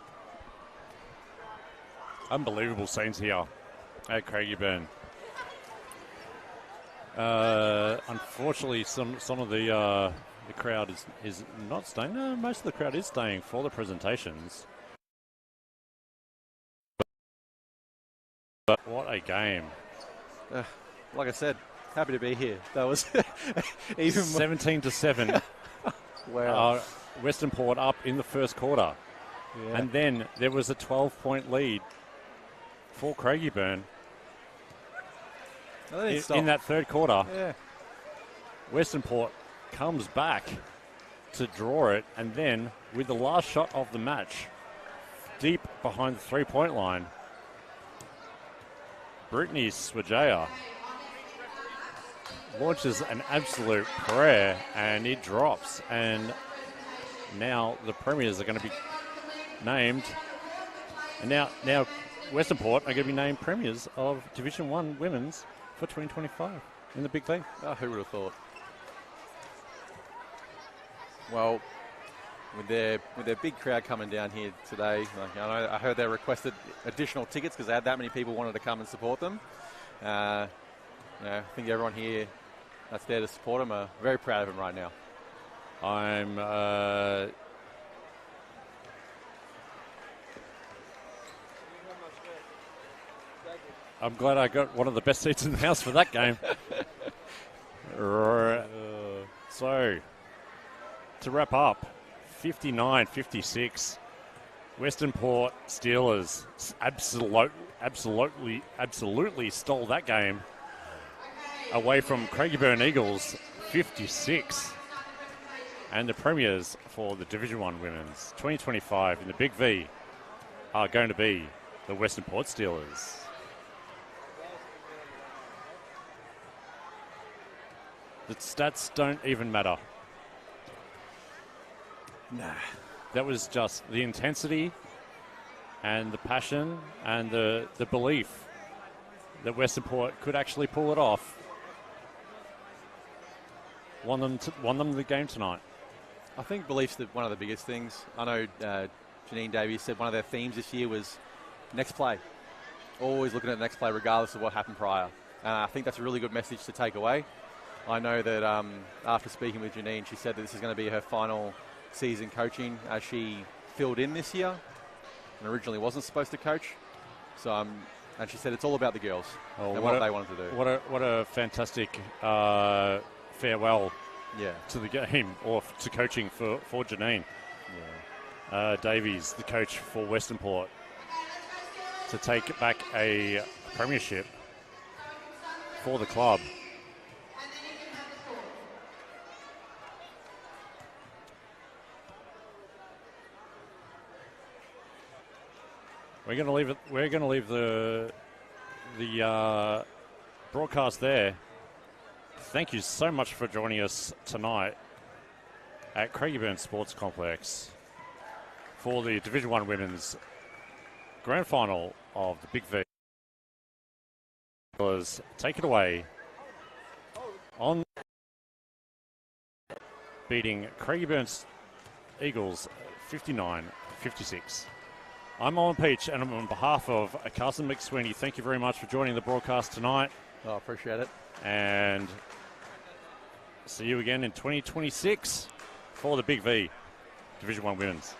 Unbelievable scenes here at Craigieburn. Unfortunately, some of the crowd is not staying. No, most of the crowd is staying for the presentations. But what a game! Like I said, happy to be here. That was even 17-7. Wow. Western Port up in the first quarter, and then there was a 12-point lead for Craigieburn in that third quarter. Yeah. Western Port comes back to draw it, and then with the last shot of the match, deep behind the three-point line, Brittany Swajaya launches an absolute prayer, and it drops. And now the premiers are going to be named, and now Western Port are going to be named premiers of Division 1 Women's for 2025 in the BigV. Oh, who would have thought? Well, with their big crowd coming down here today, I heard they requested additional tickets because they had that many people wanted to come and support them. I think everyone here that's there to support them are very proud of them right now. I'm glad I got one of the best seats in the house for that game. So, to wrap up, 59-56. Western Port Steelers absolutely stole that game away from Craigieburn Eagles 56. And the premiers for the Division 1 Women's 2025 in the Big V are going to be the Western Port Steelers. The stats don't even matter. Nah. That was just the intensity and the passion and the belief that Western Port could actually pull it off. Won them the game tonight. I think belief's one of the biggest things. I know Janine Davies said one of their themes this year was next play. Always looking at the next play regardless of what happened prior. I think that's a really good message to take away. I know that after speaking with Janine, she said that this is going to be her final season coaching as she filled in this year and originally wasn't supposed to coach. So, and she said it's all about the girls and what they wanted to do. What a fantastic farewell to the game or to coaching for Janine. Yeah. Davies, the coach for Western Port, to take back a premiership for the club. We're going to leave the broadcast there. Thank you so much for joining us tonight at Craigieburn Sports Complex for the Division 1 Women's Grand Final of the Big V. Take it away on beating Craigieburn Eagles 59-56. I'm Owen Peach, and on behalf of Carson McSweeney, thank you very much for joining the broadcast tonight. I appreciate it. And see you again in 2026 for the Big V Division 1 Women's.